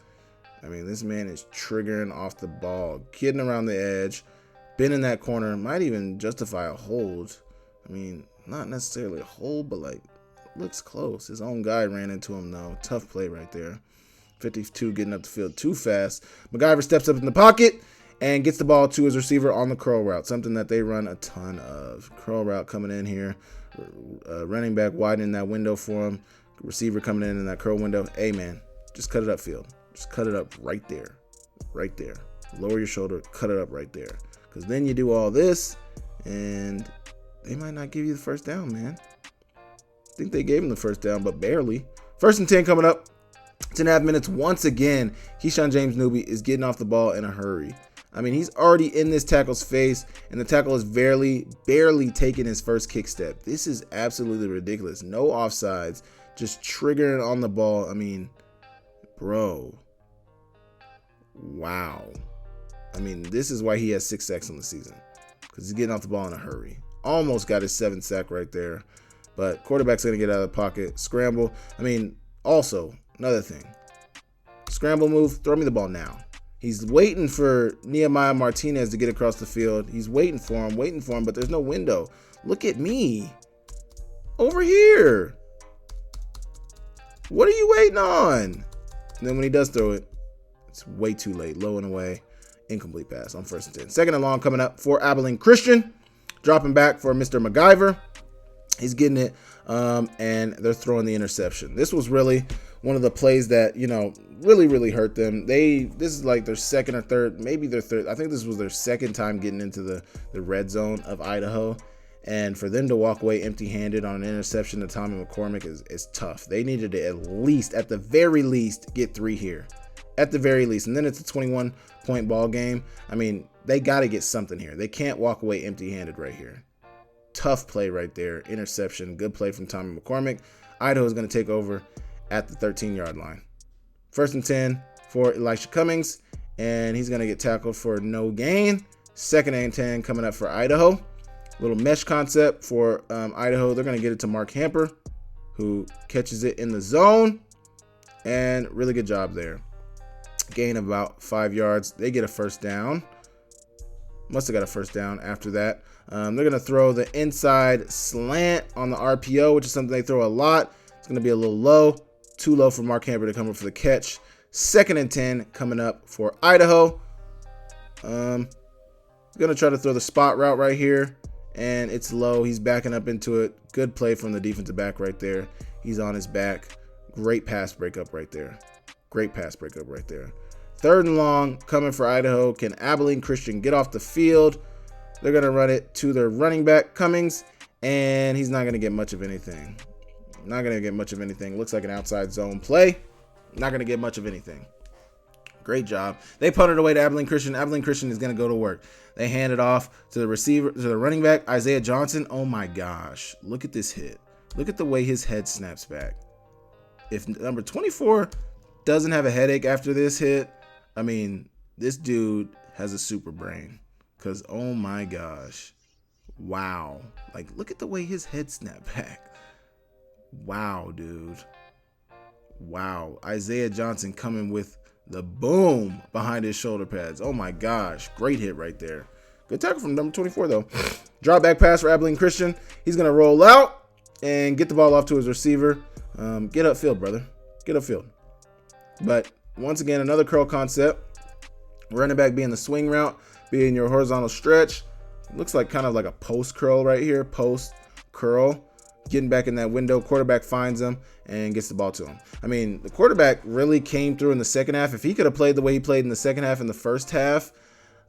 I mean, this man is triggering off the ball, getting around the edge, been in that corner, might even justify a hold. I mean, not necessarily a hold, but looks close. His own guy ran into him though. Tough play right there. 52 getting up the field too fast. MacGyver steps up in the pocket and gets the ball to his receiver on the curl route, something that they run a ton of. Curl route coming in here. Running back widening that window for him. Receiver coming in that curl window. Hey, man, just cut it upfield. Just cut it up right there. Lower your shoulder, cut it up right there. Because then you do all this, and they might not give you the first down, man. I think they gave him the first down, but barely. First and 10 coming up. 10.5 minutes. Once again, Keyshawn James Newby is getting off the ball in a hurry. I mean, he's already in this tackle's face, and the tackle is barely taking his first kick step. This is absolutely ridiculous. No offsides, just triggering on the ball. I mean, bro. Wow. I mean, this is why he has 6 sacks on the season, because he's getting off the ball in a hurry. Almost got his 7th sack right there, but quarterback's going to get out of the pocket. Scramble. I mean, also, another thing. Scramble move, throw me the ball now. He's waiting for Nehemiah Martinez to get across the field. He's waiting for him, but there's no window. Look at me. Over here. What are you waiting on? And then when he does throw it, it's way too late. Low and away. Incomplete pass on first and 10. Second and long coming up for Abilene Christian. Dropping back for Mr. MacGyver. He's getting it, and they're throwing the interception. This was really one of the plays that, really hurt them. This is like their second or third, maybe their third. I think this was their second time getting into the red zone of Idaho. And for them to walk away empty-handed on an interception to Tommy McCormick is tough. They needed to at the very least, get 3 here. At the very least. And then it's a 21-point ball game. I mean, they got to get something here. They can't walk away empty-handed right here. Tough play right there. Interception. Good play from Tommy McCormick. Idaho is going to take over at the 13-yard line. First and 10 for Elisha Cummings, and he's going to get tackled for no gain. Second and 10 coming up for Idaho. Little mesh concept for Idaho. They're going to get it to Mark Hamper, who catches it in the zone, and really good job there. Gain of about 5 yards. They get a first down. Must have got a first down after that. They're going to throw the inside slant on the RPO, which is something they throw a lot. It's going to be a little low. Too low for Mark Hamper to come up for the catch. Second and 10 coming up for Idaho. He's going to try to throw the spot route right here, and it's low. He's backing up into it. Good play from the defensive back right there. He's on his back. Great pass breakup right there. Great pass breakup right there. 3rd and long coming for Idaho. Can Abilene Christian get off the field? They're going to run it to their running back, Cummings, and he's not going to get much of anything. Not going to get much of anything. Looks like an outside zone play. Not going to get much of anything. Great job. They punted away to Abilene Christian. Abilene Christian is going to go to work. They hand it off to the receiver, to the running back, Isaiah Johnson. Oh my gosh. Look at this hit. Look at the way his head snaps back. If number 24 doesn't have a headache after this hit, I mean, this dude has a super brain. Because, oh my gosh. Wow. Like, look at the way his head snapped back. Wow, dude. Wow. Isaiah Johnson coming with the boom behind his shoulder pads. Oh my gosh. Great hit right there. Good tackle from number 24 though. Drop back pass for Abilene Christian. He's going to roll out and get the ball off to his receiver. Get upfield, brother. Get upfield. But once again, another curl concept. Running back being the swing route, being your horizontal stretch. Looks like kind of like a post curl right here. Post curl. Getting back in that window. Quarterback finds him and gets the ball to him. I mean, the quarterback really came through in the second half. If he could have played the way he played in the second half in the first half,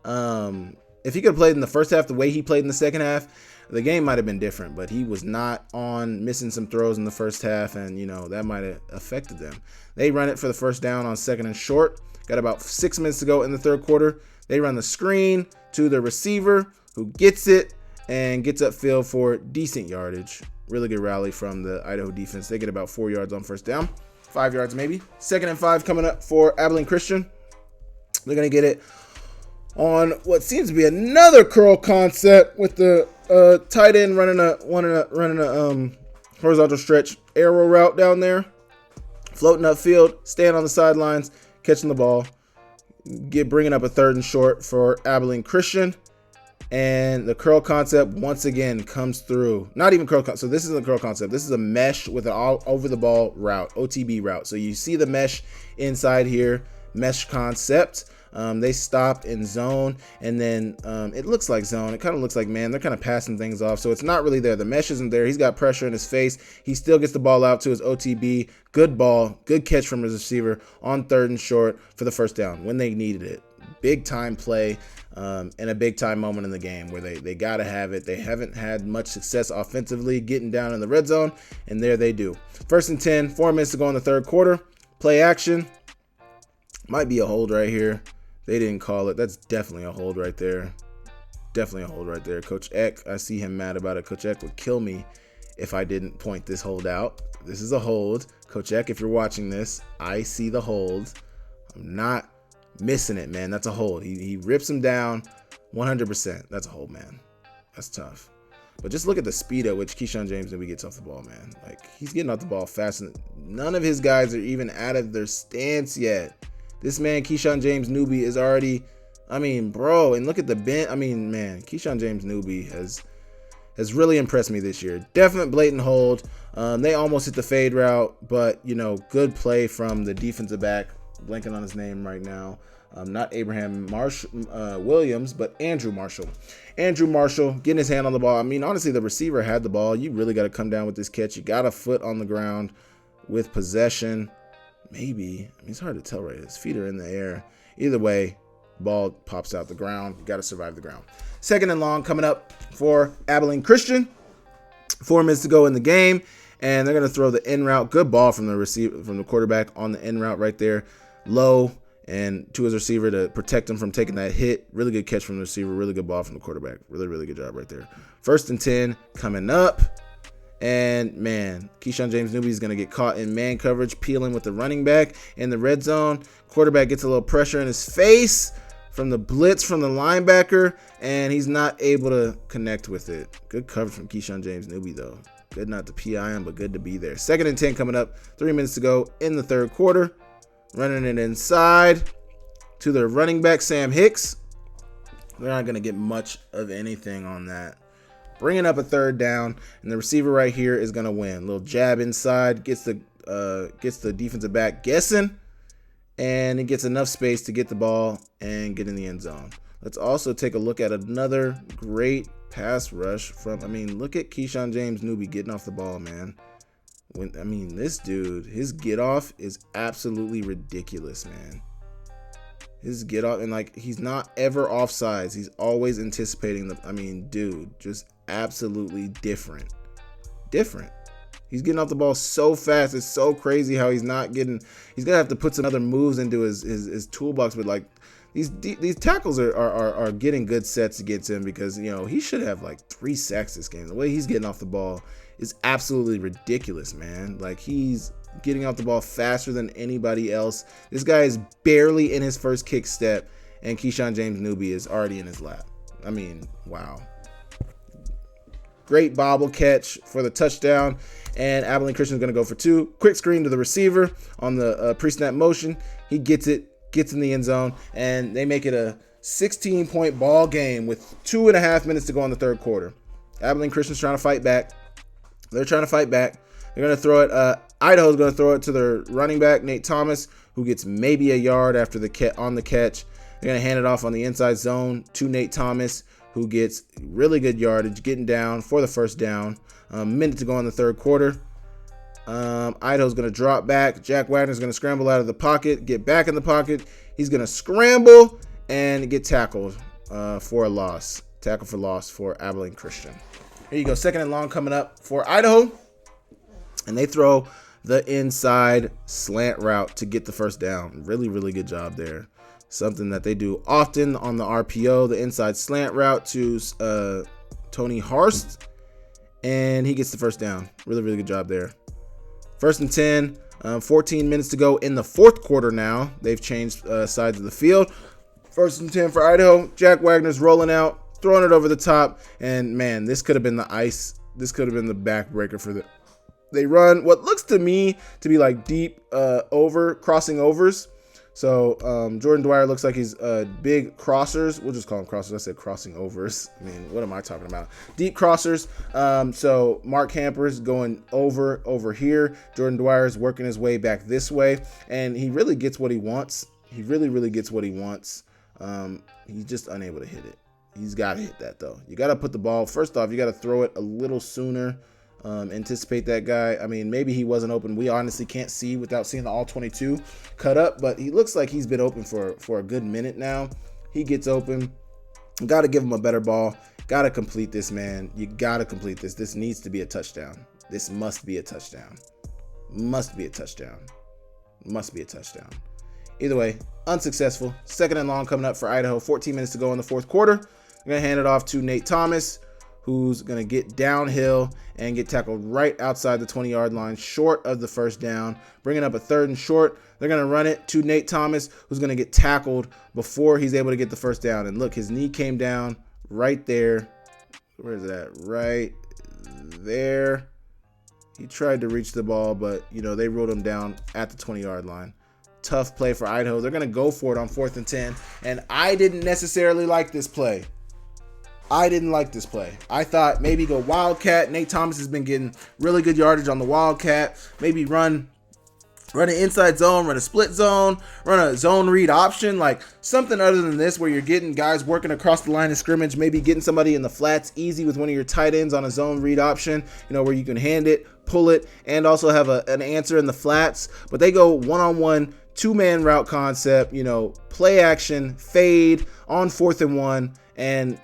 if he could have played in the first half the way he played in the second half, the game might have been different. But he was not on, missing some throws in the first half, and, you know, that might have affected them. They run it for the first down on 2nd and short. Got about 6 minutes to go in the third quarter. They run the screen to the receiver, who gets it and gets upfield for decent yardage. Really good rally from the Idaho defense. They get about 4 yards on first down. 5 yards maybe. 2nd and 5 coming up for Abilene Christian. They're going to get it on what seems to be another curl concept with the tight end running a horizontal stretch arrow route down there. Floating upfield, staying on the sidelines, catching the ball. Bringing up a 3rd and short for Abilene Christian. And the curl concept once again comes through. Not even curl concept. So this isn't a curl concept. This is a mesh with an all over the ball route, OTB route. So you see the mesh inside here, mesh concept. They stop in zone, and then it looks like zone. It kind of looks like man. They're kind of passing things off. So it's not really there. The mesh isn't there. He's got pressure in his face. He still gets the ball out to his OTB. Good ball. Good catch from his receiver on 3rd and short for the first down when they needed it. Big time play. In a big time moment in the game where they got to have it. They haven't had much success offensively getting down in the red zone, and there they do. 1st and 10, 4 minutes to go in the third quarter. Play action. Might be a hold right here. They didn't call it. That's definitely a hold right there. Definitely a hold right there. Coach Eck, I see him mad about it. Coach Eck would kill me if I didn't point this hold out. This is a hold. Coach Eck, if you're watching this, I see the hold. I'm not missing it, man. That's a hold. He rips him down 100%. That's a hold, man. That's tough. But just look at the speed at which Keyshawn James Newby gets off the ball, man. Like, he's getting off the ball fast. And none of his guys are even out of their stance yet. This man, Keyshawn James Newby, is already, I mean, bro. And look at the bend. I mean, man, Keyshawn James Newby has really impressed me this year. Definite blatant hold. They almost hit the fade route, but, you know, good play from the defensive back. Blanking on his name right now. Not Abraham Williams, but Andrew Marshall. Andrew Marshall getting his hand on the ball. I mean, honestly, the receiver had the ball. You really got to come down with this catch. You got a foot on the ground with possession. Maybe. I mean, it's hard to tell right. His feet are in the air. Either way, ball pops out the ground. You got to survive the ground. 2nd and long coming up for Abilene Christian. 4 minutes to go in the game, and they're going to throw the in route. Good ball from the quarterback on the in route right there. Low and to his receiver to protect him from taking that hit. Really good catch from the receiver. Really good ball from the quarterback. Really good job right there. 1st and 10 coming up. And, man, Keyshawn James Newby is going to get caught in man coverage, peeling with the running back in the red zone. Quarterback gets a little pressure in his face from the blitz from the linebacker, and he's not able to connect with it. Good coverage from Keyshawn James Newby, though. Good not to PI him, but good to be there. 2nd and 10 coming up. 3 minutes to go in the third quarter. Running it inside to their running back, Sam Hicks. They're not going to get much of anything on that. Bringing up a 3rd down, and the receiver right here is going to win. Little jab inside, gets the defensive back guessing, and it gets enough space to get the ball and get in the end zone. Let's also take a look at another great pass rush from, look at Keyshawn James Newby getting off the ball, man. This dude, his get off is absolutely ridiculous, man. His get off, and like, he's not ever offsides. He's always anticipating dude, just absolutely different. He's getting off the ball so fast. It's so crazy how he's not getting. He's gonna have to put some other moves into his toolbox. But like these tackles are getting good sets against him, because he should have like 3 sacks this game. The way he's getting off the ball is absolutely ridiculous, man. Like, he's getting off the ball faster than anybody else. This guy is barely in his first kick step, and Keyshawn James Newby is already in his lap. Wow. Great bobble catch for the touchdown, and Abilene Christian is going to go for 2. Quick screen to the receiver on the pre-snap motion. He gets in the end zone, and they make it a 16-point ball game with 2.5 minutes to go in the third quarter. Abilene Christian's trying to fight back. They're trying to fight back. They're going to throw it. Idaho's going to throw it to their running back, Nate Thomas, who gets maybe a yard after on the catch. They're going to hand it off on the inside zone to Nate Thomas, who gets really good yardage, getting down for the first down. A minute to go in the third quarter. Idaho's going to drop back. Jack Wagner's going to scramble out of the pocket, get back in the pocket. He's going to scramble and get tackled for a loss. Tackle for loss for Abilene Christian. Here you go. 2nd and long coming up for Idaho. And they throw the inside slant route to get the first down. Really, really good job there. Something that they do often on the RPO, the inside slant route to Tony Harst. And he gets the first down. Really, really good job there. 1st and 10. 14 minutes to go in the fourth quarter now. They've changed sides of the field. 1st and 10 for Idaho. Jack Wagner's rolling out, throwing it over the top. And, man, this could have been the ice. This could have been the backbreaker for they run what looks to me to be like deep crossing overs. So Jordan Dwyer looks like he's big crossers. We'll just call them crossers. I said crossing overs. What am I talking about? Deep crossers. So Mark Hamper's going over here. Jordan Dwyer's working his way back this way. And he really gets what he wants. He really, really gets what he wants. He's just unable to hit it. He's got to hit that, though. You got to put the ball. First off, you got to throw it a little sooner. Anticipate that guy. Maybe he wasn't open. We honestly can't see without seeing the all 22 cut up, but he looks like he's been open for a good minute now. He gets open. Got to give him a better ball. Got to complete this, man. You got to complete this. This needs to be a touchdown. This must be a touchdown. Must be a touchdown. Must be a touchdown. Either way, unsuccessful. 2nd and long coming up for Idaho. 14 minutes to go in the fourth quarter. I'm going to hand it off to Nate Thomas, who's going to get downhill and get tackled right outside the 20-yard line, short of the first down, bringing up a 3rd and short. They're going to run it to Nate Thomas, who's going to get tackled before he's able to get the first down. And look, his knee came down right there. Where is that? Right there. He tried to reach the ball, but, they ruled him down at the 20-yard line. Tough play for Idaho. They're going to go for it on 4th and 10. And I didn't necessarily like this play. I thought maybe go Wildcat. Nate Thomas has been getting really good yardage on the Wildcat. Maybe run an inside zone, run a split zone, run a zone read option, like something other than this where you're getting guys working across the line of scrimmage, maybe getting somebody in the flats easy with one of your tight ends on a zone read option, where you can hand it, pull it, and also have an answer in the flats. But they go one-on-one, 2-man route concept, play action, fade on 4th and 1, and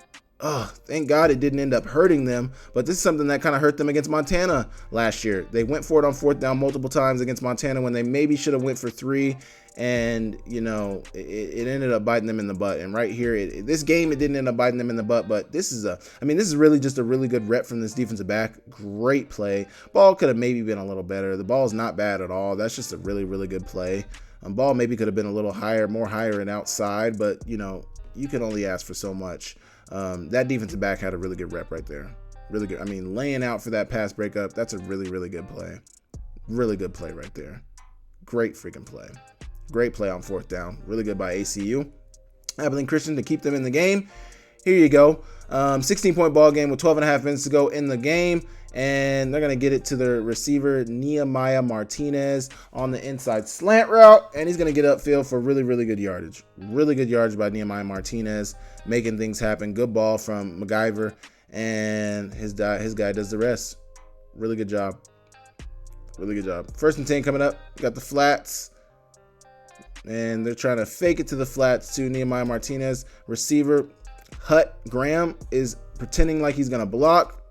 thank God it didn't end up hurting them. But this is something that kind of hurt them against Montana last year. They went for it on 4th down multiple times against Montana when they maybe should have went for 3. And, it ended up biting them in the butt. And right here, this game, it didn't end up biting them in the butt. But this is really just a really good rep from this defensive back. Great play. Ball could have maybe been a little better. The ball's not bad at all. That's just a really, really good play. Ball maybe could have been a little more higher and outside. But, you can only ask for so much. That defensive back had a really good rep right there. Really good. Laying out for that pass breakup, that's a really, really good play. Really good play right there. Great freaking play. Great play on 4th down. Really good by ACU. Abilene Christian to keep them in the game. here you go. 16-point ball game with 12 and a half minutes to go in the game. And they're going to get it to their receiver, Nehemiah Martinez, on the inside slant route. And he's going to get upfield for really, really good yardage. Really good yardage by Nehemiah Martinez, making things happen. Good ball from MacGyver. And his guy does the rest. Really good job. Really good job. 1st and 10 coming up. Got the flats. And they're trying to fake it to the flats to Nehemiah Martinez. Receiver, Hut Graham, is pretending like he's going to block.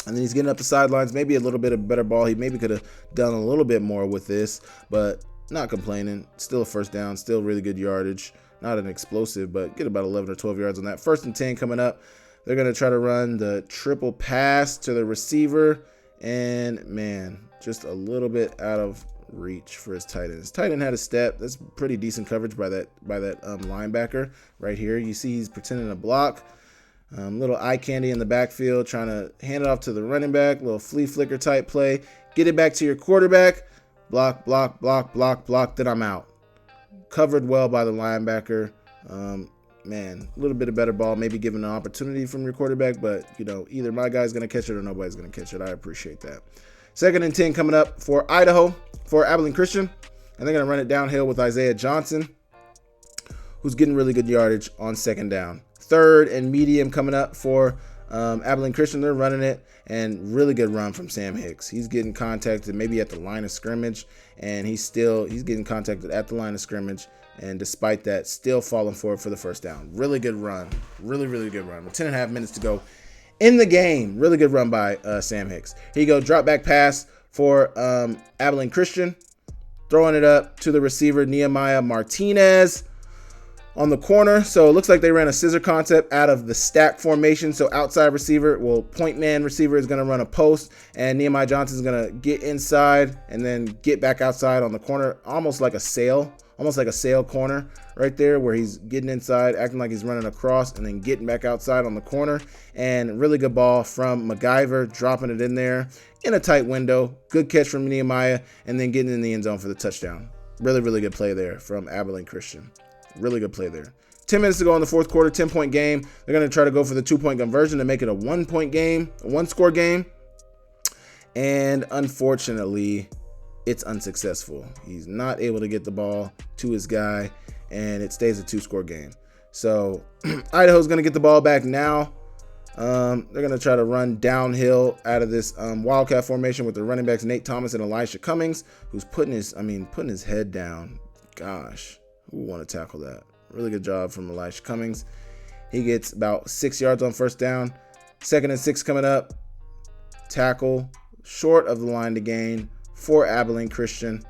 And then he's getting up the sidelines. Maybe a little bit of better ball. He maybe could have done a little bit more with this, but not complaining. Still a 1st down. Still really good yardage. Not an explosive, but get about 11 or 12 yards on that. 1st and 10 coming up. They're going to try to run the triple pass to the receiver. And, man, just a little bit out of reach for his tight end. His tight end had a step. That's pretty decent coverage by that linebacker right here. You see he's pretending to block. Little eye candy in the backfield, trying to hand it off to the running back. Little flea flicker type play. Get it back to your quarterback. Block, block, block, block, block. Then I'm out. Covered well by the linebacker. Man, a little bit of better ball. Maybe given an opportunity from your quarterback. But, either my guy's going to catch it or nobody's going to catch it. I appreciate that. 2nd and 10 coming up for Idaho, for Abilene Christian. And they're going to run it downhill with Isaiah Johnson, who's getting really good yardage on 2nd down. 3rd and medium coming up for Abilene Christian. They're running it, and really good run from Sam Hicks. He's getting contacted maybe at the line of scrimmage, and he's getting contacted at the line of scrimmage, and despite that, still falling for it for the 1st down. Really good run. Really, really good run. With 10 and a half minutes to go in the game. Really good run by Sam Hicks. Here you go. Drop back pass for Abilene Christian. Throwing it up to the receiver, Nehemiah Martinez, on the corner. So it looks like they ran a scissor concept out of the stack formation. So outside receiver, point man receiver is going to run a post, and Nehemiah Johnson is going to get inside and then get back outside on the corner, almost like a sail corner right there, where he's getting inside, acting like he's running across, and then getting back outside on the corner. And really good ball from MacGyver, dropping it in there in a tight window. Good catch from Nehemiah, and then getting in the end zone for the touchdown. Really, really good play there from Abilene Christian. Really good play there. 10 minutes to go in the 4th quarter, 10-point game. They're going to try to go for the 2-point conversion to make it a 1-point game, a 1-score game. And unfortunately, it's unsuccessful. He's not able to get the ball to his guy, and it stays a 2-score game. So Idaho's going to get the ball back now. They're going to try to run downhill out of this wildcat formation with the running backs Nate Thomas and Elisha Cummings, who's putting his head down. Gosh. Who would want to tackle that? Really good job from Elisha Cummings. He gets about 6 yards on 1st down. 2nd and 6 coming up. Tackle short of the line to gain for Abilene Christian.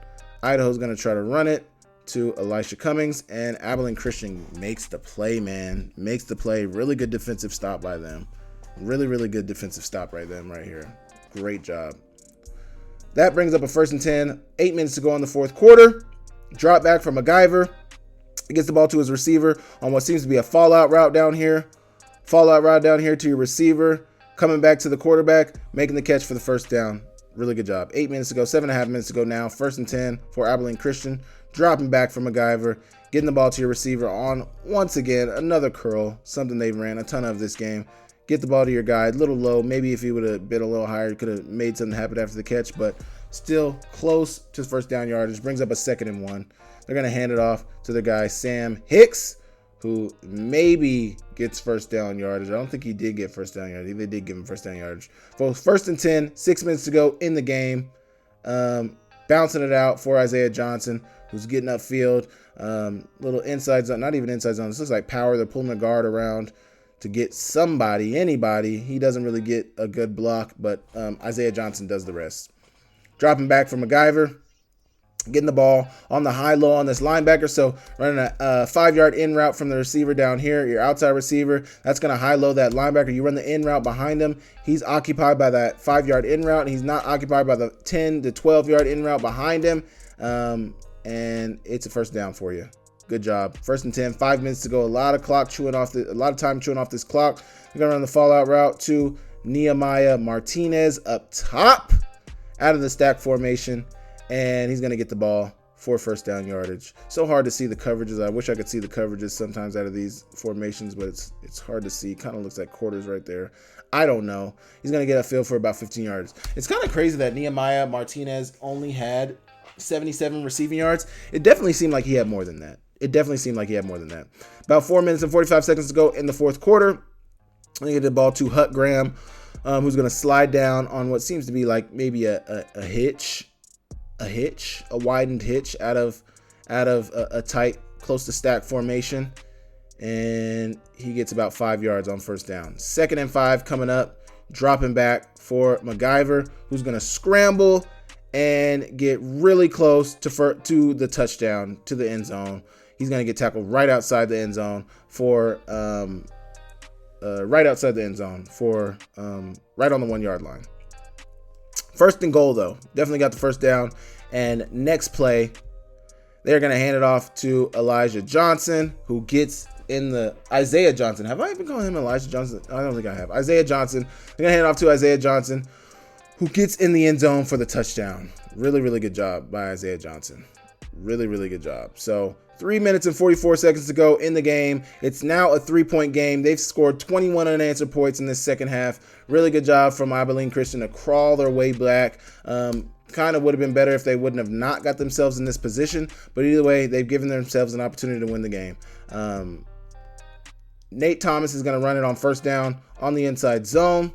Idaho's going to try to run it to Elisha Cummings, and Abilene Christian makes the play, man. Makes the play. Really good defensive stop by them. Really, really good defensive stop by them right here. Great job. That brings up a 1st and 10. 8 minutes to go in the 4th quarter. Drop back from MacGyver. He gets the ball to his receiver on what seems to be a fallout route down here. Fallout route down here to your receiver. Coming back to the quarterback, making the catch for the 1st down. Really good job. 8 minutes to go, 7.5 minutes to go now. 1st and 10 for Abilene Christian. Dropping back from MacGyver. Getting the ball to your receiver on, once again, another curl. Something they ran a ton of this game. Get the ball to your guy. A little low. Maybe if he would have been a little higher, could have made something happen after the catch. But still close to 1st down yardage. Brings up a 2nd and 1. They're going to hand it off to the guy, Sam Hicks, who maybe gets 1st down yardage. I don't think he did get 1st down yardage. They did give him 1st down yardage. Both 1st and 10, 6 minutes to go in the game. Bouncing it out for Isaiah Johnson, who's getting upfield. Little inside zone, not even inside zone. This looks like power. They're pulling a guard around to get anybody. He doesn't really get a good block, but Isaiah Johnson does the rest. Dropping back from MacGyver. Getting the ball on the high-low on this linebacker. So running a 5-yard in route from the receiver down here, your outside receiver. That's going to high-low that linebacker. You run the in route behind him. He's occupied by that 5-yard in route. And he's not occupied by the 10 to 12-yard in route behind him. And it's a 1st down for you. Good job. 1st and 10, 5 minutes to go. A lot of time chewing off this clock. We're going to run the fallout route to Nehemiah Martinez up top out of the stack formation. And he's going to get the ball for first down yardage. So hard to see the coverages. I wish I could see the coverages sometimes out of these formations, but it's hard to see. Kind of looks like quarters right there. I don't know. He's going to get a field for about 15 yards. It's kind of crazy that Nehemiah Martinez only had 77 receiving yards. It definitely seemed like he had more than that. About 4 minutes and 45 seconds to go in the fourth quarter. They get the ball to Hut Graham, who's going to slide down on what seems to be like maybe a widened hitch out of a tight, close to stack formation. And he gets about 5 yards on first down. 2nd and 5 coming up, dropping back for MacGyver, who's going to scramble and get really close to the touchdown, to the end zone. He's going to get tackled right outside the end zone for right on the 1 yard line. First and goal, though. Definitely got the first down. And next play, they're going to hand it off to Elijah Johnson, who gets in the Isaiah Johnson. Have I been calling him Elijah Johnson? I don't think I have. Isaiah Johnson. They're going to hand it off to Isaiah Johnson, who gets in the end zone for the touchdown. Really, really good job by Isaiah Johnson. Really, really good job. So 3 minutes and 44 seconds to go in the game. It's now a 3-point game. They've scored 21 unanswered points in this second half. Really good job from Abilene Christian to crawl their way back. Kind of would have been better if they wouldn't have not got themselves in this position. But either way, they've given themselves an opportunity to win the game. Nate Thomas is going to run it on first down on the inside zone.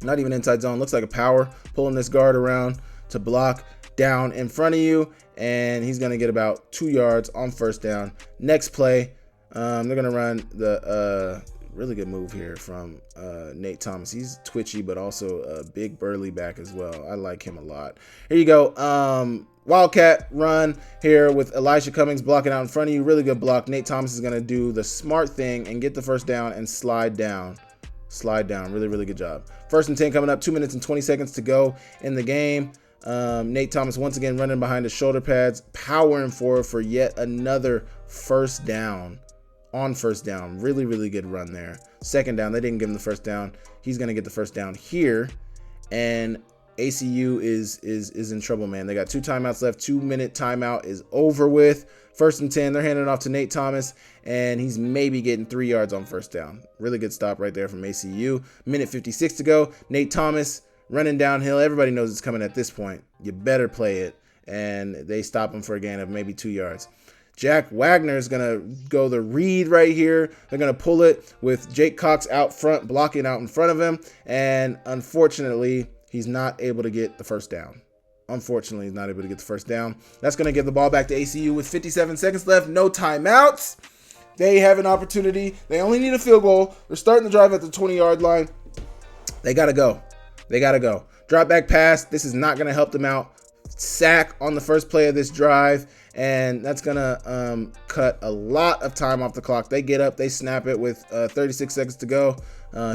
Not even inside zone. Looks like a power. Pulling this guard around to block down in front of you. And he's going to get about 2 yards on first down. Next play, they're going to run the really good move here from Nate Thomas. He's twitchy, but also a big burly back as well. I like him a lot. Here you go. Wildcat run here with Elisha Cummings blocking out in front of you. Really good block. Nate Thomas is going to do the smart thing and get the first down and slide down. Really, really good job. 1st and 10 coming up. 2 minutes and 20 seconds to go in the game. Nate Thomas once again running behind his shoulder pads, powering forward for yet another first down. On first down. Really, really good run there. 2nd down. They didn't give him the first down. He's going to get the first down here. And ACU is in trouble, man. They got 2 timeouts left. 2-minute timeout is over with. 1st and 10. They're handing it off to Nate Thomas. And he's maybe getting 3 yards on first down. Really good stop right there from ACU. Minute 56 to go. Nate Thomas running downhill. Everybody knows it's coming at this point. You better play it. And they stop him for a gain of maybe 2 yards. Jack Wagner is going to go the read right here. They're going to pull it with Jake Cox out front, blocking out in front of him. And unfortunately, he's not able to get the first down. That's going to give the ball back to ACU with 57 seconds left. No timeouts. They have an opportunity. They only need a field goal. They're starting the drive at the 20-yard line. They got to go. Drop back pass. This is not going to help them out. Sack on the first play of this drive. And that's going to cut a lot of time off the clock. They get up, they snap it with 36 seconds to go.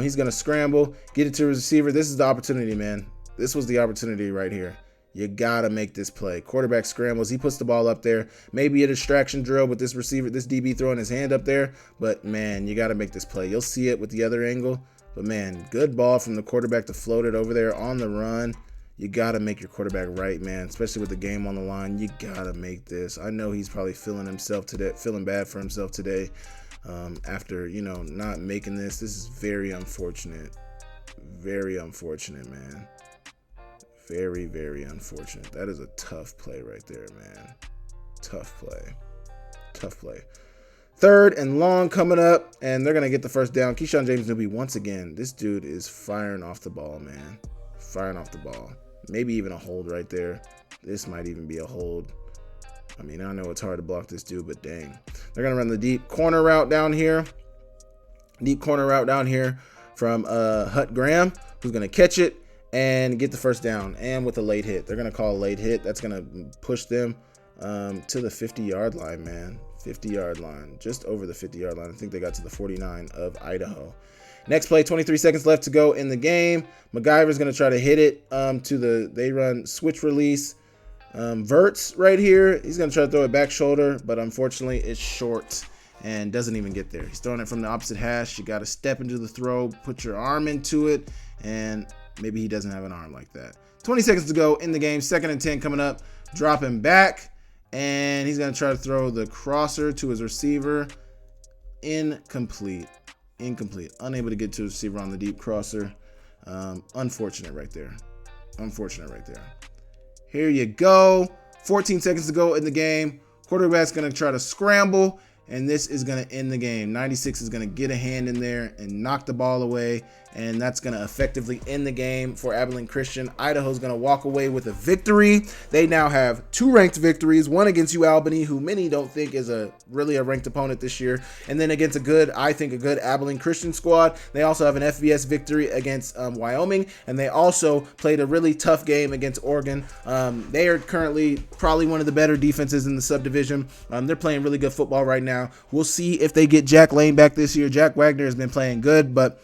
He's going to scramble, get it to his receiver. This is the opportunity, man. This was the opportunity right here. You got to make this play. Quarterback scrambles. He puts the ball up there. Maybe a distraction drill with this receiver, this DB throwing his hand up there. But, man, you got to make this play. You'll see it with the other angle. But, man, good ball from the quarterback to float it over there on the run. You got to make your quarterback right, man, especially with the game on the line. You got to make this. I know he's probably feeling bad for himself today after, not making this. This is very unfortunate. Very unfortunate, man. Very, very unfortunate. That is a tough play right there, man. Tough play. 3rd and long coming up, and they're going to get the first down. Keyshawn James Newby, once again, this dude is firing off the ball, man. Maybe even a hold right there. This might even be a hold. I mean, I know it's hard to block this dude, but dang. They're going to run the deep corner route down here. From Hut Graham, who's going to catch it and get the first down. And with a late hit. They're going to call a late hit. That's going to push them to the 50-yard line, man. 50-yard line. Just over the 50-yard line. I think they got to the 49 of Idaho. Next play, 23 seconds left to go in the game. MacGyver's going to try to hit it they run switch release. Verts right here. He's going to try to throw it back shoulder, but unfortunately it's short and doesn't even get there. He's throwing it from the opposite hash. You got to step into the throw, put your arm into it, and maybe he doesn't have an arm like that. 20 seconds to go in the game. 2nd and 10 coming up. Dropping back. And he's going to try to throw the crosser to his receiver. Incomplete. Unable to get to his receiver on the deep crosser. Unfortunate right there. Here you go. 14 seconds to go in the game. Quarterback's going to try to scramble, and this is going to end the game. 96 is going to get a hand in there and knock the ball away, and that's going to effectively end the game for Abilene Christian. Idaho's going to walk away with a victory. They now have 2 ranked victories, one against Albany, who many don't think is really a ranked opponent this year, and then against a good Abilene Christian squad. They also have an FBS victory against Wyoming, and they also played a really tough game against Oregon. They are currently probably one of the better defenses in the subdivision. They're playing really good football right now. We'll see if they get Jack Lane back this year. Jack Wagner has been playing good, but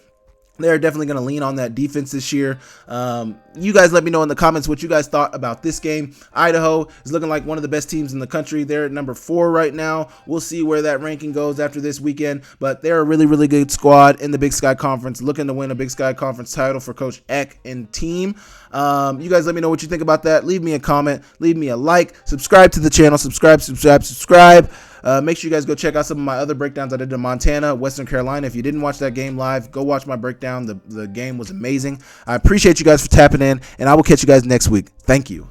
they're definitely going to lean on that defense this year. You guys let me know in the comments what you guys thought about this game. Idaho is looking like one of the best teams in the country. They're at number 4 right now. We'll see where that ranking goes after this weekend, but they're a really, really good squad in the Big Sky Conference, looking to win a Big Sky Conference title for Coach Eck and team. You guys let me know what you think about that. Leave me a comment. Leave me a like. Subscribe to the channel. Subscribe. Make sure you guys go check out some of my other breakdowns I did in Montana, Western Carolina. If you didn't watch that game live, go watch my breakdown. The game was amazing. I appreciate you guys for tapping in, and I will catch you guys next week. Thank you.